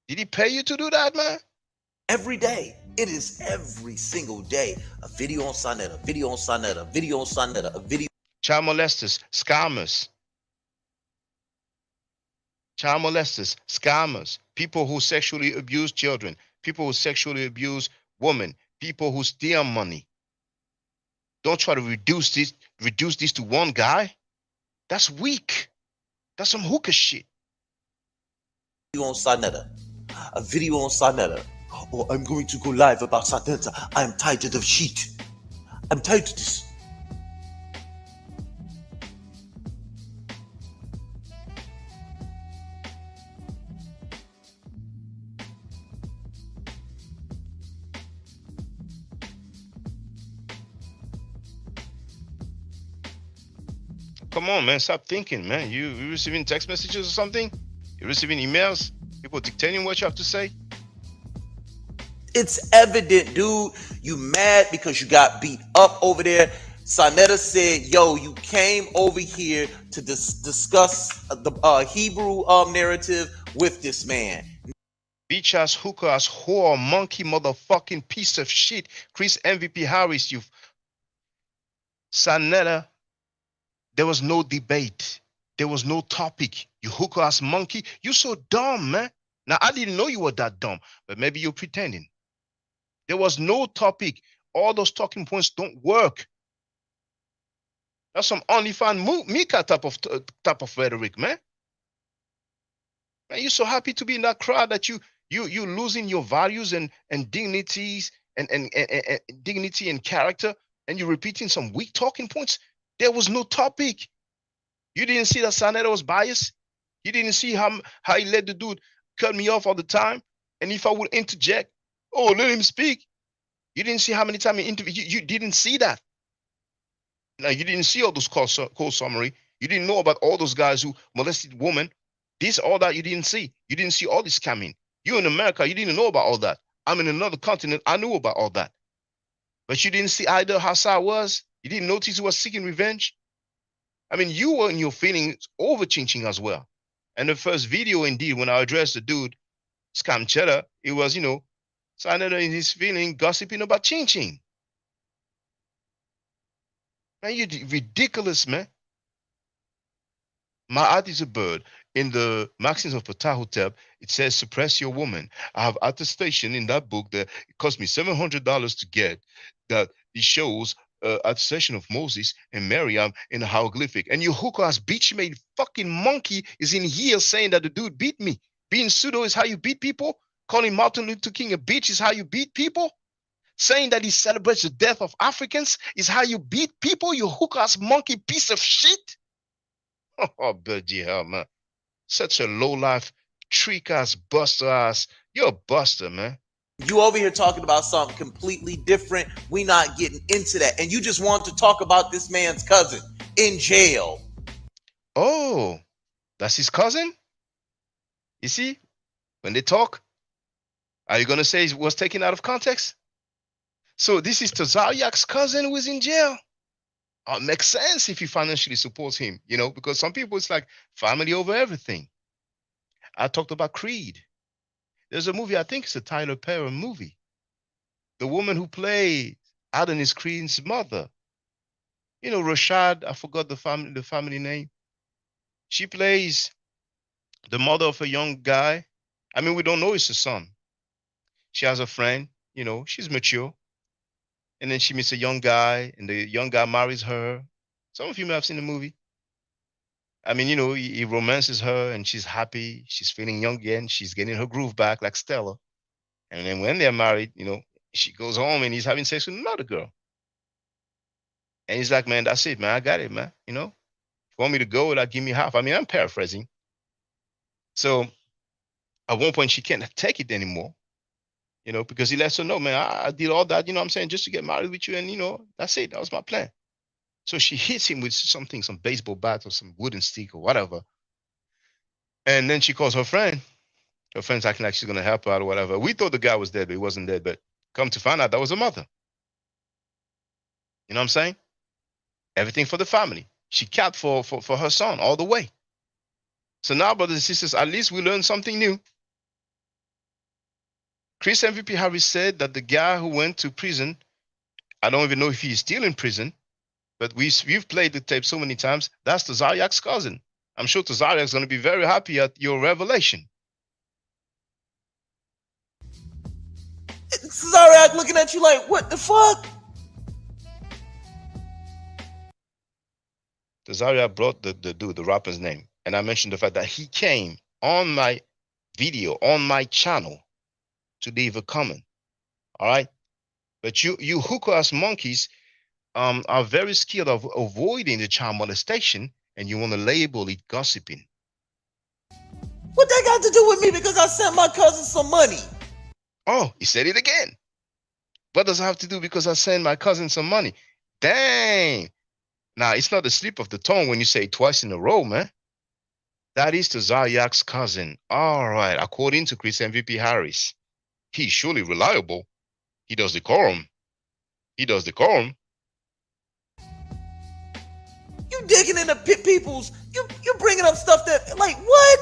Did he pay you to do that, man? Every day. It is every single day. A video on Sonetta, a video on Sonetta, a video on Sonetta, a video. Child molesters, scammers. Child molesters, scammers, people who sexually abuse children, people who sexually abuse women, people who steal money. Don't try to reduce this to one guy. That's weak. That's some hookah shit. On Sonetta, a video on Sonetta. Or I'm going to go live about Sonetta. I'm tired of shit. I'm tired of this. Come on, man. Stop thinking, man. You receiving text messages or something? You receiving emails? People dictating what you have to say? It's evident, dude. You mad because you got beat up over there. Sonetta said, yo, you came over here to discuss the Hebrew narrative with this man. Bitch ass, hookah ass, whore, monkey, motherfucking piece of shit. Chris MVP Harris, you. Sonetta, there was no debate. There was no topic. You hookah ass monkey. You so dumb, man. Now, I didn't know you were that dumb, but maybe you're pretending. There was no topic. All those talking points don't work. That's some OnlyFans Mika type of rhetoric, man. Man, you're so happy to be in that crowd that you losing your values and dignities and dignity and character, and you're repeating some weak talking points. There was no topic. You didn't see that Sonetta was biased. You didn't see how he let the dude cut me off all the time. And if I would interject, oh, let him speak. You didn't see how many times he interviewed. You didn't see that. Now, you didn't see all those call summary. You didn't know about all those guys who molested women. This, all that you didn't see. You didn't see all this scamming. You in America, you didn't know about all that. I'm in another continent. I knew about all that. But you didn't see either how Sa was. You didn't notice he was seeking revenge. I mean, you were in your feelings overchanging as well. And the first video, indeed, when I addressed the dude, Scam Cheddar, it was, Sonetta in his feeling gossiping about changing. Man, you ridiculous, man. My art is a bird. In the Maxims of Ptahhotep, it says, suppress your woman. I have attestation in that book that it cost me $700 to get, that it shows attestation of Moses and Miriam in a hieroglyphic. And your hookah-ass bitch-made fucking monkey is in here saying that the dude beat me. Being pseudo is how you beat people. Calling Martin Luther King a bitch is how you beat people. Saying that he celebrates the death of Africans is how you beat people, you hook-ass monkey piece of shit. Oh, bloody hell, man. Such a low-life, trick-ass, buster-ass. You're a buster, man. You over here talking about something completely different. We not getting into that. And you just want to talk about this man's cousin in jail. Oh, that's his cousin? You see, when they talk, are you going to say it was taken out of context? So this is Tazaryach's cousin who is in jail. It makes sense if he financially supports him, because some people, it's like family over everything. I talked about Creed. There's a movie, I think it's a Tyler Perry movie. The woman who played Adonis Creed's mother, Rashad, I forgot the family name. She plays the mother of a young guy. I mean, we don't know it's a son. She has a friend, she's mature. And then she meets a young guy, and the young guy marries her. Some of you may have seen the movie. I mean, he romances her, and she's happy. She's feeling young again. She's getting her groove back like Stella. And then when they're married, she goes home, and he's having sex with another girl. And he's like, man, that's it, man. I got it, man. If you want me to go, like, give me half. I mean, I'm paraphrasing. So at one point, she can't take it anymore. because he lets her know, man, I did all that, I'm saying, just to get married with you. And, that's it. That was my plan. So she hits him with something, some baseball bat or some wooden stick or whatever. And then she calls her friend. Her friend's acting like she's going to help her out or whatever. We thought the guy was dead, but he wasn't dead. But come to find out, that was her mother. You know what I'm saying? Everything for the family. She capped for her son all the way. So now, brothers and sisters, at least we learned something new. Chris MVP Harris said that the guy who went to prison, I don't even know if he's still in prison, but we've played the tape so many times. That's Tazaryach's cousin. I'm sure Tazaryach's going to be very happy at your revelation. Tazaryach looking at you like, what the fuck? Tazaryach brought the dude, the rapper's name, and I mentioned the fact that he came on my video, on my channel, to leave a comment. All right? But you hookah-ass monkeys are very skilled of avoiding the child molestation, and you want to label it gossiping. What that got to do with me because I sent my cousin some money? Oh, he said it again. What does it have to do because I sent my cousin some money? Dang. Now, it's not a slip of the tongue when you say it twice in a row, man. That is Tazaryach's cousin. All right, according to Chris MVP Harris. He's surely reliable. He does decorum. He does decorum. You digging into people's, you bringing up stuff that, like, what?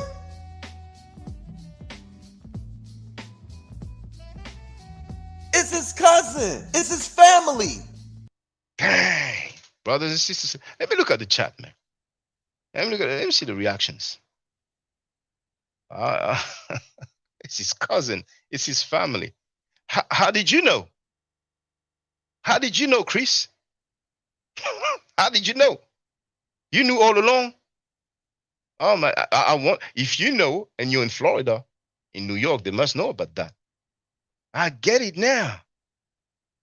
It's his cousin. It's his family. Dang. Brothers and sisters, let me look at the chat, man. Let me see the reactions. It's his cousin. It's his family. How did you know? How did you know, Chris? How did you know? You knew all along? Oh my! I want, if you know and you're in Florida, in New York, they must know about that. I get it now.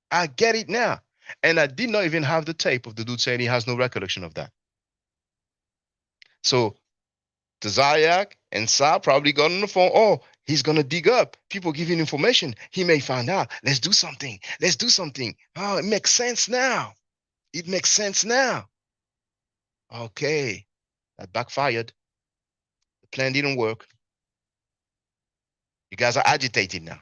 I get it now. And I did not even have the tape of the dude saying he has no recollection of that. So Tazaryach and Sa probably got on the phone. Oh, he's gonna dig up. People giving information. He may find out. Let's do something. Let's do something. Oh, it makes sense now. It makes sense now. Okay. That backfired. The plan didn't work. You guys are agitated now.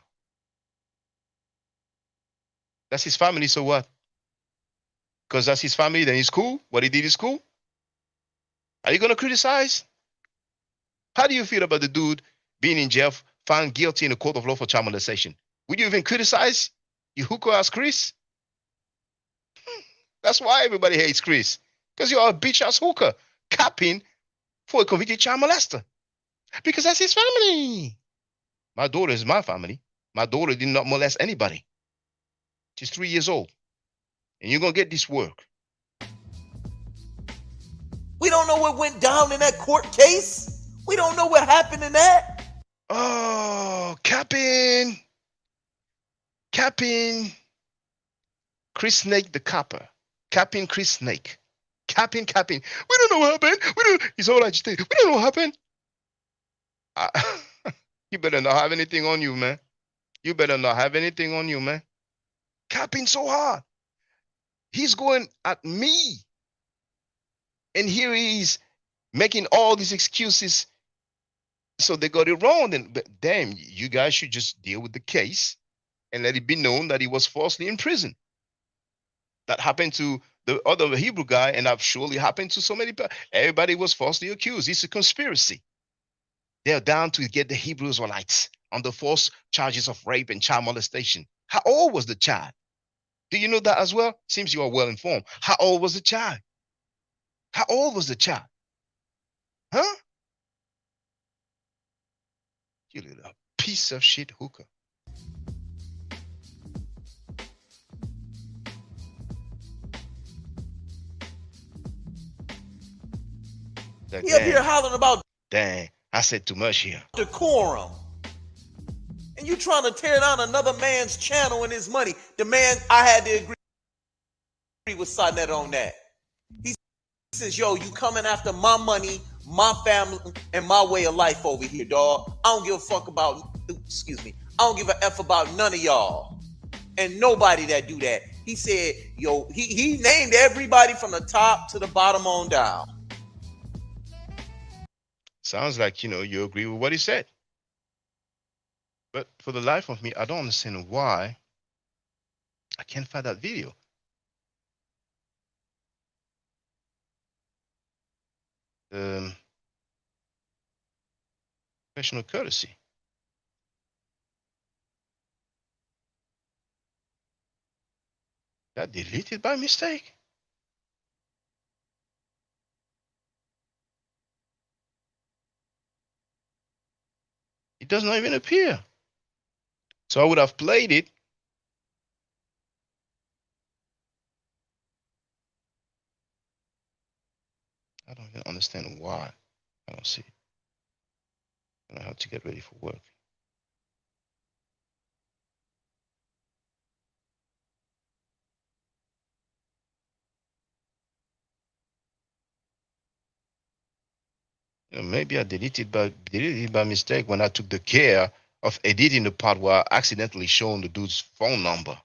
That's his family, so what? Because that's his family, then he's cool. What he did is cool. Are you going to criticize? How do you feel about the dude being in jail, found guilty in a court of law for child molestation? Would you even criticize? You hookah-ass Chris? That's why everybody hates Chris. Because you're a bitch-ass hooker, capping for a convicted child molester. Because that's his family. My daughter is my family. My daughter did not molest anybody. She's 3 years old. And you're going to get this work. We don't know what went down in that court case. We don't know what happened in that. Oh, capping. Chris Snake the capper. Capping Chris Snake. Capping. We don't know what happened. He's all agitated. We don't know what happened. You better not have anything on you, man. You better not have anything on you, man. Capping so hard. He's going at me. And here he is making all these excuses. So they got it wrong. And damn, you guys should just deal with the case and let it be known that he was falsely in prison. That happened to the other Hebrew guy, and I've surely happened to so many people. Everybody was falsely accused. It's a conspiracy. They're down to get the Hebrew Israelites on the false charges of rape and child molestation. How old was the child? Do you know that as well? Seems you are well informed. How old was the child? How old was the child? Huh? You little piece of shit hooker. He up here hollering about dang, I said too much here. Decorum. And you trying to tear down another man's channel and his money. The man, I had to agree with Sonnet on that. He says, yo, you coming after my money, my family, and my way of life over here, dog. I don't give a fuck about, excuse me, I don't give a F about none of y'all. And nobody that do that. He said, yo, he named everybody from the top to the bottom on down. Sounds like, you agree with what he said. But for the life of me, I don't understand why I can't find that video. Professional courtesy. That deleted by mistake. It does not even appear. So I would have played it. I don't even understand why. I don't see it. I don't know how to get ready for work. Maybe I deleted by mistake when I took the care of editing the part where I accidentally shown the dude's phone number.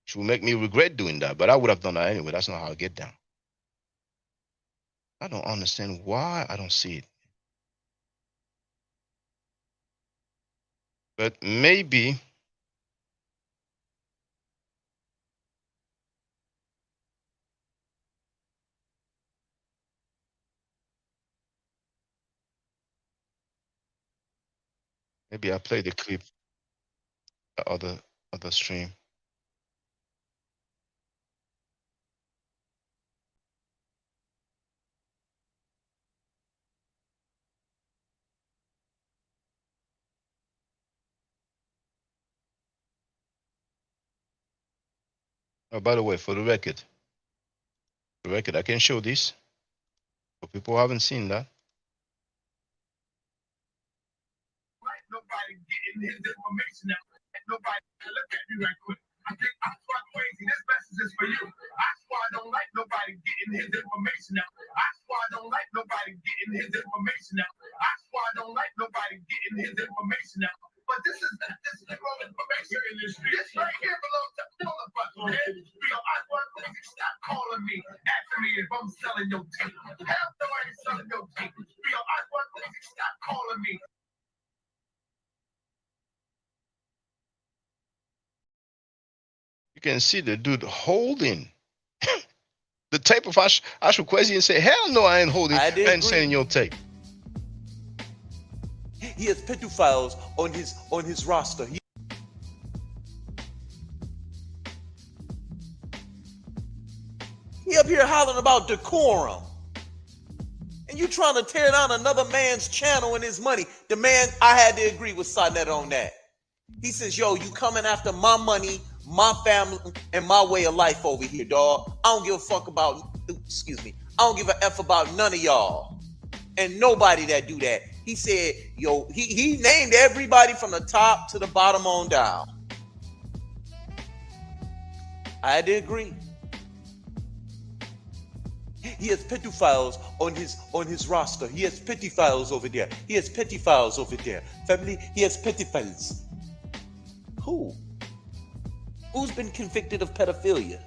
Which will make me regret doing that, but I would have done that anyway. That's not how I get down. I don't understand why I don't see it. But maybe I play the clip the other stream. Oh, by the way, for the record, I can show this for people who haven't seen that. Nobody getting his information out. Nobody look at me right quick. I think I'm quite crazy. This message is for you. I swear I don't like nobody getting his information out. I swear I don't like nobody getting his information out. I swear I don't like nobody getting his information out. But this is wrong information in this street. This right here belongs to all of us, okay? Yo, I want you stop calling me, asking me if I'm selling your tape. Hell no, I ain't selling your tape. Yo, I want you stop calling me. You can see the dude holding the tape of Ashur Kwesi and say, hell no, I ain't holding and sending your tape. He has pedophiles on his roster. He up here hollering about decorum. And you trying to tear down another man's channel and his money. The man, I had to agree with Sonnet on that. He says, yo, you coming after my money, my family, and my way of life over here, dog. I don't give a fuck about, I don't give a F about none of y'all. And nobody that do that. He said, yo, he named everybody from the top to the bottom on down. I had to agree. He has pedophiles on his roster. He has pedophiles over there. He has pedophiles over there. Family, he has pedophiles. Who? Who's been convicted of pedophilia?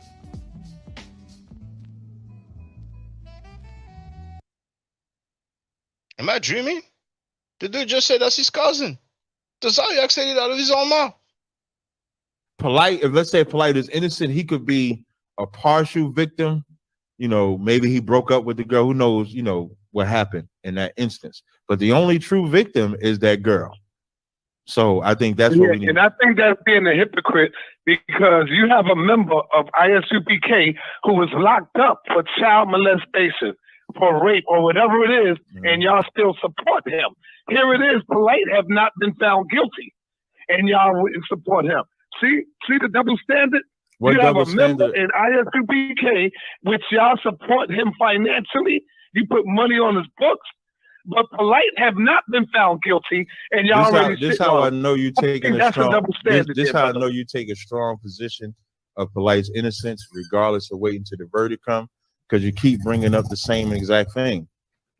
Am I dreaming? The dude just said that's his cousin. Tazaryach said it out of his own mouth. Polite, if let's say Polite is innocent, he could be a partial victim. Maybe he broke up with the girl. Who knows, what happened in that instance. But the only true victim is that girl. So I think that's what we need. And I think that's being a hypocrite because you have a member of ISUPK who was locked up for child molestation, for rape, or whatever it is, and y'all still support him. Here it is, Polite have not been found guilty, and y'all wouldn't support him. See the double standard? What you have double a member standard? in ISUPK, which y'all support him financially. You put money on his books. But Polite have not been found guilty, and y'all already. This how I know you taking a strong. This how I know you take a strong position of Polite's innocence, regardless of waiting till the verdict come, because you keep bringing up the same exact thing.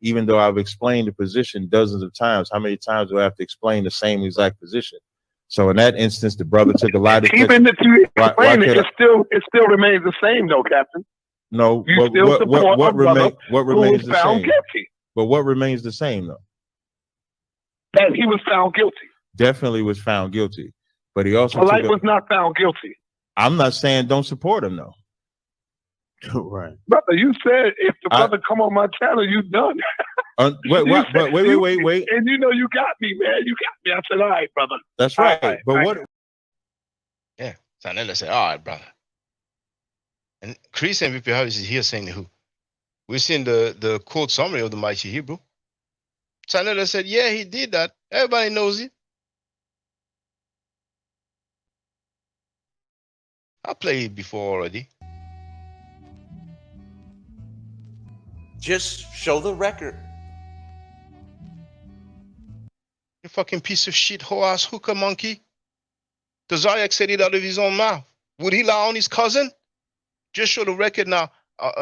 even though I've explained the position dozens of times. How many times do I have to explain the same exact position? So in that instance, the brother took a lie detector. Even if you explain it, it still remains the same, though, Captain. No, you still support what remains the found same? Guilty. But what remains the same though? That he was found guilty. Definitely was found guilty, but he also was not found guilty. I'm not saying don't support him though. Right, brother. You said if the brother come on my channel, you done. Wait. And you know you got me, man. You got me. I said, all right, brother. That's right. Right. But what? Yeah. So then I said, all right, brother. And Chris MVP Harris is here saying who? We're seeing the quote summary of the Mighty Hebrew. Sanella said, yeah, he did that. Everybody knows it. I played it before already. Just show the record. You fucking piece of shit, whore-ass hookah monkey. Tazaryach said it out of his own mouth. Would he lie on his cousin? Just show the record now.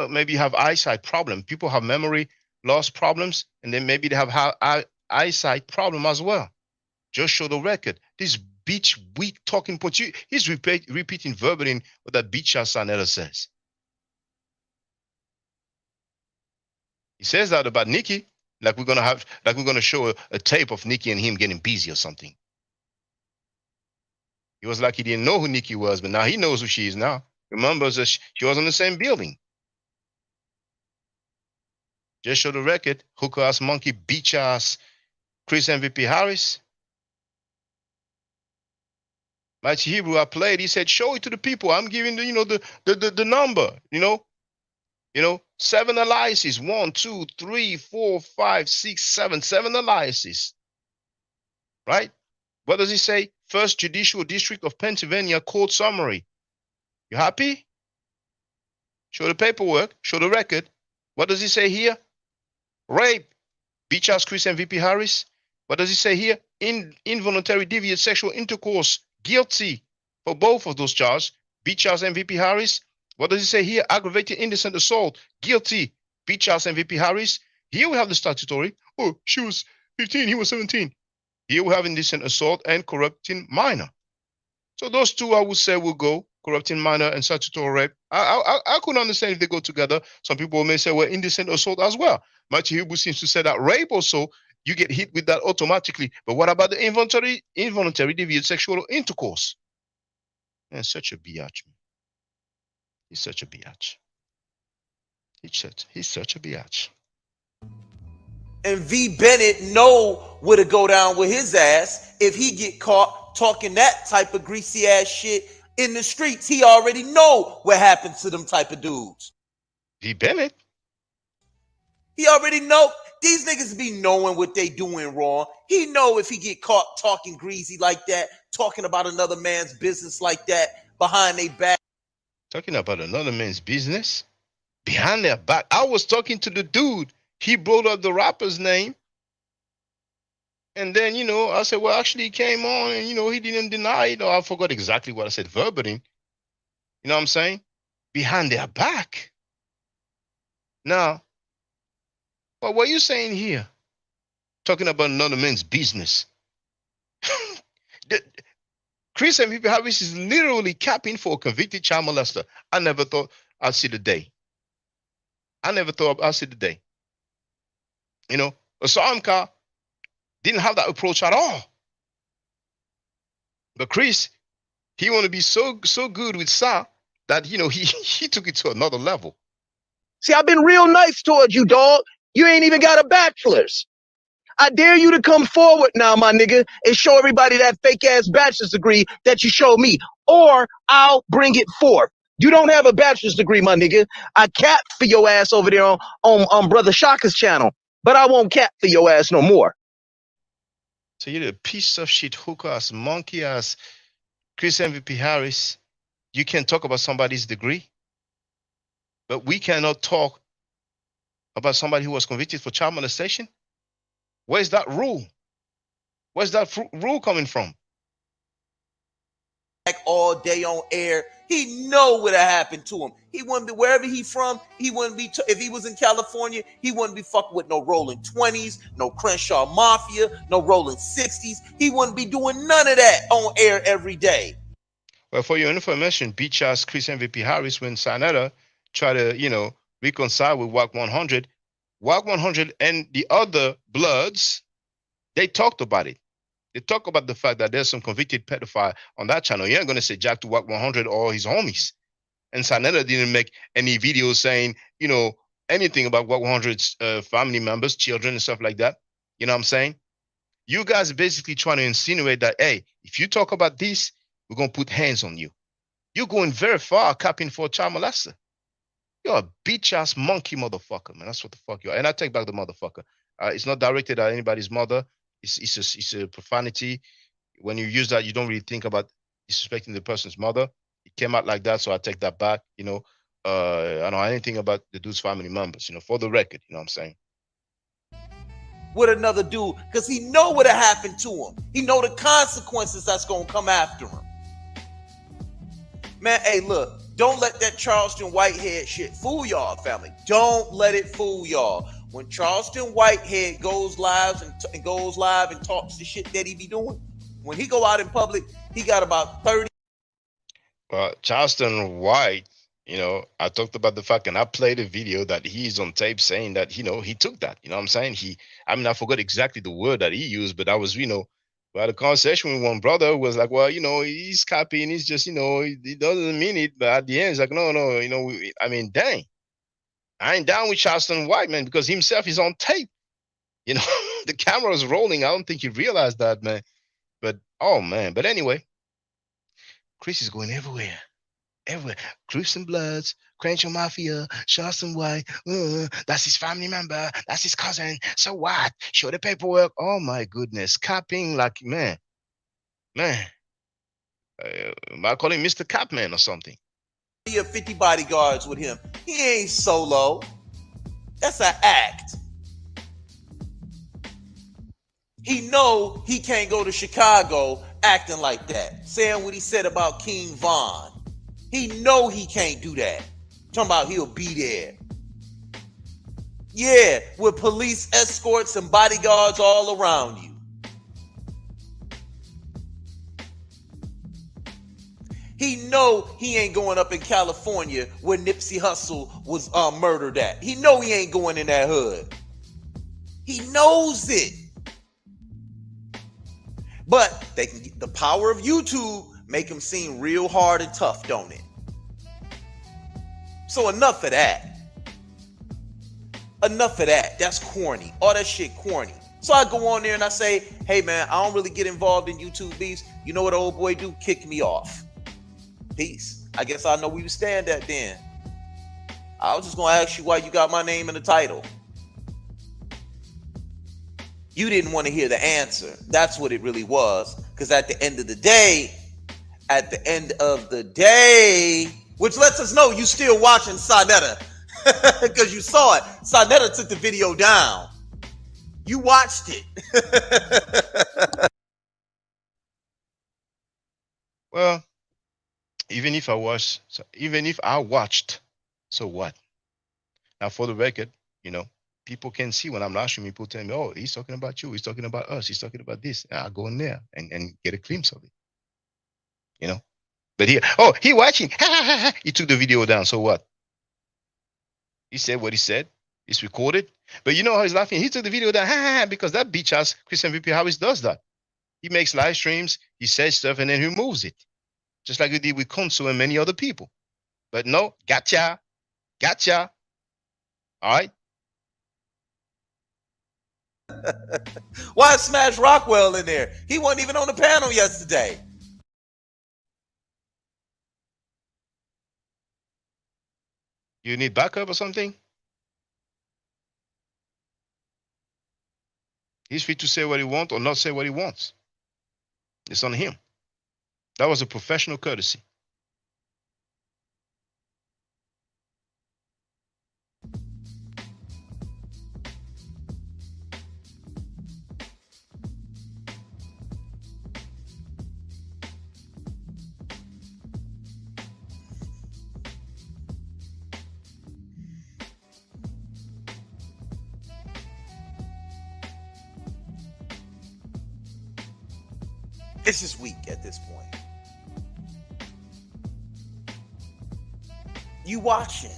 Maybe you have eyesight problem. People have memory loss problems, and then maybe they have eyesight problem as well. Just show the record. This bitch weak talking point. He's repeating verbatim what that bitch ass Sanella says. He says that about Nikki, like we're gonna show a tape of Nikki and him getting busy or something. He was like he didn't know who Nikki was, but now he knows who she is now. Remembers that she was in the same building. Just show the record. Hooker ass monkey, bitch ass Chris MVP Harris. Mighty Hebrew I played. He said, show it to the people. I'm giving the number, 7 alliances. 1, 2, 3, 4, 5, 6, 7. 7 alliances. Right? What does he say? First Judicial District of Pennsylvania Court Summary. You happy? Show the paperwork. Show the record. What does he say here? Rape. Bitch ass Chris MVP Harris. What does he say here? Involuntary deviant sexual intercourse. Guilty for both of those charges. Bitch ass MVP Harris. What does he say here? Aggravated indecent assault. Guilty. Bitch ass MVP Harris. Here we have the statutory. Oh, she was 15, he was 17. Here we have indecent assault and corrupting minor. So those two I would say will go. Corrupting minor and statutory rape. I couldn't understand if they go together. Some people may say, well, indecent assault as well. Mighty Hebrew seems to say that rape also, you get hit with that automatically. But what about the involuntary deviant sexual intercourse? Man, such a biatch, man. He's such a biatch. He's such a biatch. And V. Bennett know where to go down with his ass if he get caught talking that type of greasy ass shit in the streets. He already know what happens to them type of dudes. V. Bennett? He already know. These niggas be knowing what they doing wrong. He know if he get caught talking greasy like that, talking about another man's business like that behind their back. Talking about another man's business? Behind their back? I was talking to the dude. He brought up the rapper's name. And then, I said, well, actually he came on and, he didn't deny it. Or I forgot exactly what I said verbatim. You know what I'm saying? Behind their back. Now, what are you saying here? Talking about another man's business. Chris MVP Harris is literally capping for a convicted child molester. I never thought I'd see the day. Asamka didn't have that approach at all. But Chris, he want to be so good with Sa that, he took it to another level. See, I've been real nice towards you, dog. You ain't even got a bachelor's. I dare you to come forward now, my nigga, and show everybody that fake-ass bachelor's degree that you showed me, or I'll bring it forth. You don't have a bachelor's degree, my nigga. I cap for your ass over there on Brother Shaka's channel, but I won't cap for your ass no more. So you're a piece of shit, hook-ass, monkey-ass Chris MVP Harris. You can talk about somebody's degree, but we cannot talk about somebody who was convicted for child molestation? Where's that rule? Where's that rule coming from? all day on air. He know what happened to him. He wouldn't be wherever he from. He wouldn't be if he was in California. He wouldn't be fucking with no rolling 20s, no Crenshaw Mafia, no rolling 60s. He wouldn't be doing none of that on air every day. Well, for your information, bitch ass Chris MVP Harris when Sanetta tried to, reconcile with WAC 100, WAC 100 and the other Bloods, they talked about it. They talk about the fact that there's some convicted pedophile on that channel. You ain't gonna say Jack to WAC 100 or his homies. And Sanetta didn't make any videos saying, anything about WAC 100's family members, children, and stuff like that. You know what I'm saying? You guys are basically trying to insinuate that, hey, if you talk about this, we're gonna put hands on you. You're going very far, capping for a child molester. You're a bitch ass monkey motherfucker, man. That's what the fuck you are. And I take back the motherfucker. It's not directed at anybody's mother. It's a profanity. When you use that, you don't really think about disrespecting the person's mother. It came out like that, so I take that back. I don't know anything about the dude's family members. For the record, you know what I'm saying. With another dude, because he know what happened to him. He know the consequences that's gonna come after him. Man, hey, look, don't let that Charleston Whitehead shit fool y'all, family. Don't let it fool y'all. When Charleston Whitehead goes live and talks the shit that he be doing, when he go out in public, he got about 30. Well, Charleston White, I talked about the fact, and I played a video that he's on tape saying that, he took that. You know what I'm saying? I forgot exactly the word that he used, but I was, we had a conversation with one brother who was like, well, he's copying, he's just, he doesn't mean it. But at the end, it's like, no, dang. I ain't down with Charleston White, man, because himself is on tape. The camera is rolling. I don't think he realized that, man. But, oh, man. But anyway, Chris is going everywhere. Everywhere. Crips and Bloods, Crenshaw Mafia, Charleston White. That's his family member. That's his cousin. So what? Show the paperwork. Oh, my goodness. Capping like, man. Am I calling Mr. Capman or something? He have 50 bodyguards with him. He ain't solo. That's an act. He know he can't go to Chicago acting like that, saying what he said about King Von. He know he can't do that. Talking about he'll be there. Yeah, with police escorts and bodyguards all around you. He know he ain't going up in California where Nipsey Hussle was murdered at. He know he ain't going in that hood. He knows it. But they can get the power of YouTube, make him seem real hard and tough, don't it? So enough of that. Enough of that. That's corny. All that shit corny. So I go on there and I say, hey man, I don't really get involved in YouTube beefs. You know what old boy do? Kick me off. Peace. I guess I know where you stand at then. I was just going to ask you why you got my name in the title. You didn't want to hear the answer. That's what it really was. Because at the end of the day, which lets us know you still watching Sanetta. Because you saw it. Sanetta took the video down. You watched it. Well, even if I watched, so what? Now, for the record, people can see when I'm live streaming, people tell me, oh, he's talking about you, he's talking about us, he's talking about this. And I go in there and get a glimpse of it. But he watching. He took the video down, so what? He said what he said. It's recorded. But you know how he's laughing? He took the video down, because that bitch ass Christian VP Harris does that. He makes live streams, he says stuff, and then he removes it. Just like he did with Konso and many other people. But no, gotcha. All right. Why is Smash Rockwell in there? He wasn't even on the panel yesterday. You need backup or something? He's free to say what he wants or not say what he wants. It's on him. That was a professional courtesy. It's just weak at this point. You watching.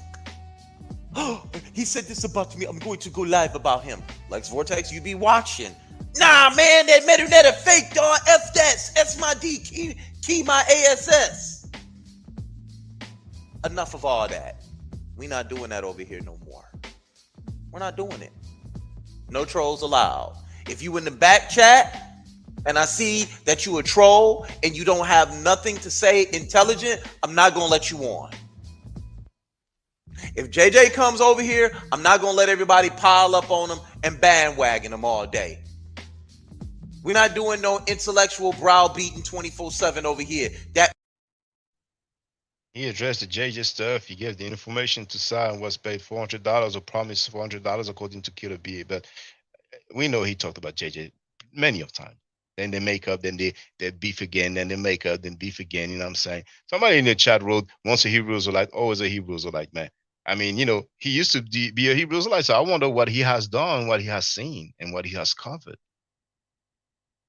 Oh, he said this about me. I'm going to go live about him. Lex Vortex, you be watching. Nah, man, that Metaneta fake, dog. F that. That's my D. Key my ASS. Enough of all that. We not doing that over here no more. We're not doing it. No trolls allowed. If you in the back chat and I see that you a troll and you don't have nothing to say intelligent, I'm not going to let you on. If JJ comes over here, I'm not going to let everybody pile up on him and bandwagon him all day. We're not doing no intellectual browbeating 24/7 over here. That He addressed the JJ stuff. He gave the information to Sai and was paid $400 or promised $400 according to Killer B. But we know he talked about JJ many of times. Then they make up, then they beef again, then they make up, then beef again. You know what I'm saying? Somebody in the chat wrote, once a Hebrew Israelite, always a Hebrew Israelite, man. I mean, you know, he used to be a Hebrew Israelite. So I wonder what he has done, what he has seen, and what he has covered,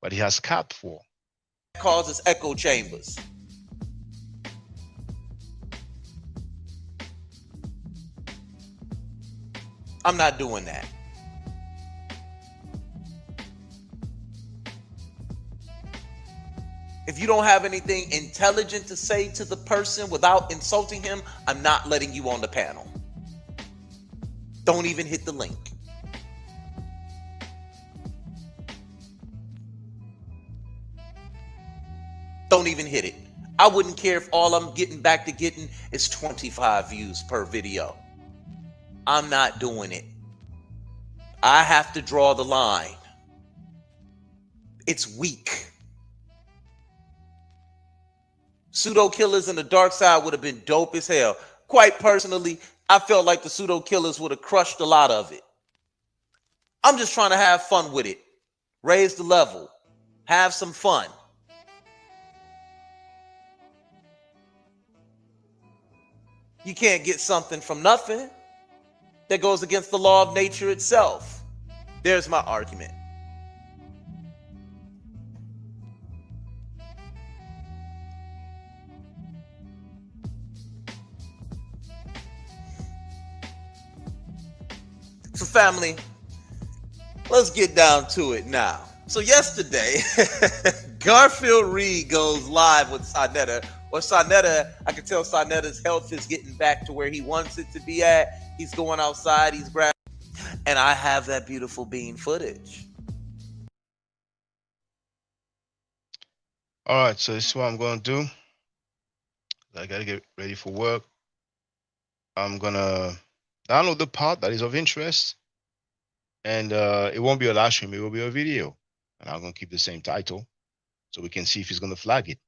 what he has capped for. causes echo chambers. I'm not doing that. If you don't have anything intelligent to say to the person without insulting him, I'm not letting you on the panel. Don't even hit the link. Don't even hit it. I wouldn't care if all I'm getting back to getting is 25 views per video. I'm not doing it. I have to draw the line. It's weak. Pseudo killers in the dark side would have been dope as hell. Quite personally, I felt like the pseudo killers would have crushed a lot of it. I'm just trying to have fun with it. Raise the level. Have some fun. You can't get something from nothing. That goes against the law of nature itself. There's my argument. So family, let's get down to it now. So yesterday, Garfield Reed goes live with Sonetta. Or Sonetta, I can tell Sonetta's health is getting back to where he wants it to be at. He's going outside, he's grabbing. And I have that beautiful bean footage. All right, so this is what I'm going to do. I got to get ready for work. I'm going to download the part that is of interest. And it won't be a live stream, it will be a video. And I'm going to keep the same title so we can see if he's going to flag it.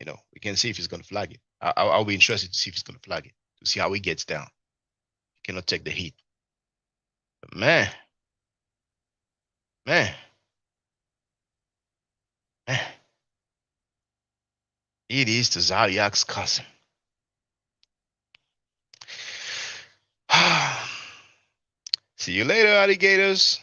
You know, we can see if he's going to flag it. I'll be interested to see if he's going to flag it, to see how he gets down. He cannot take the heat. But man. It is Tazaryach's cousin. See you later, alligators.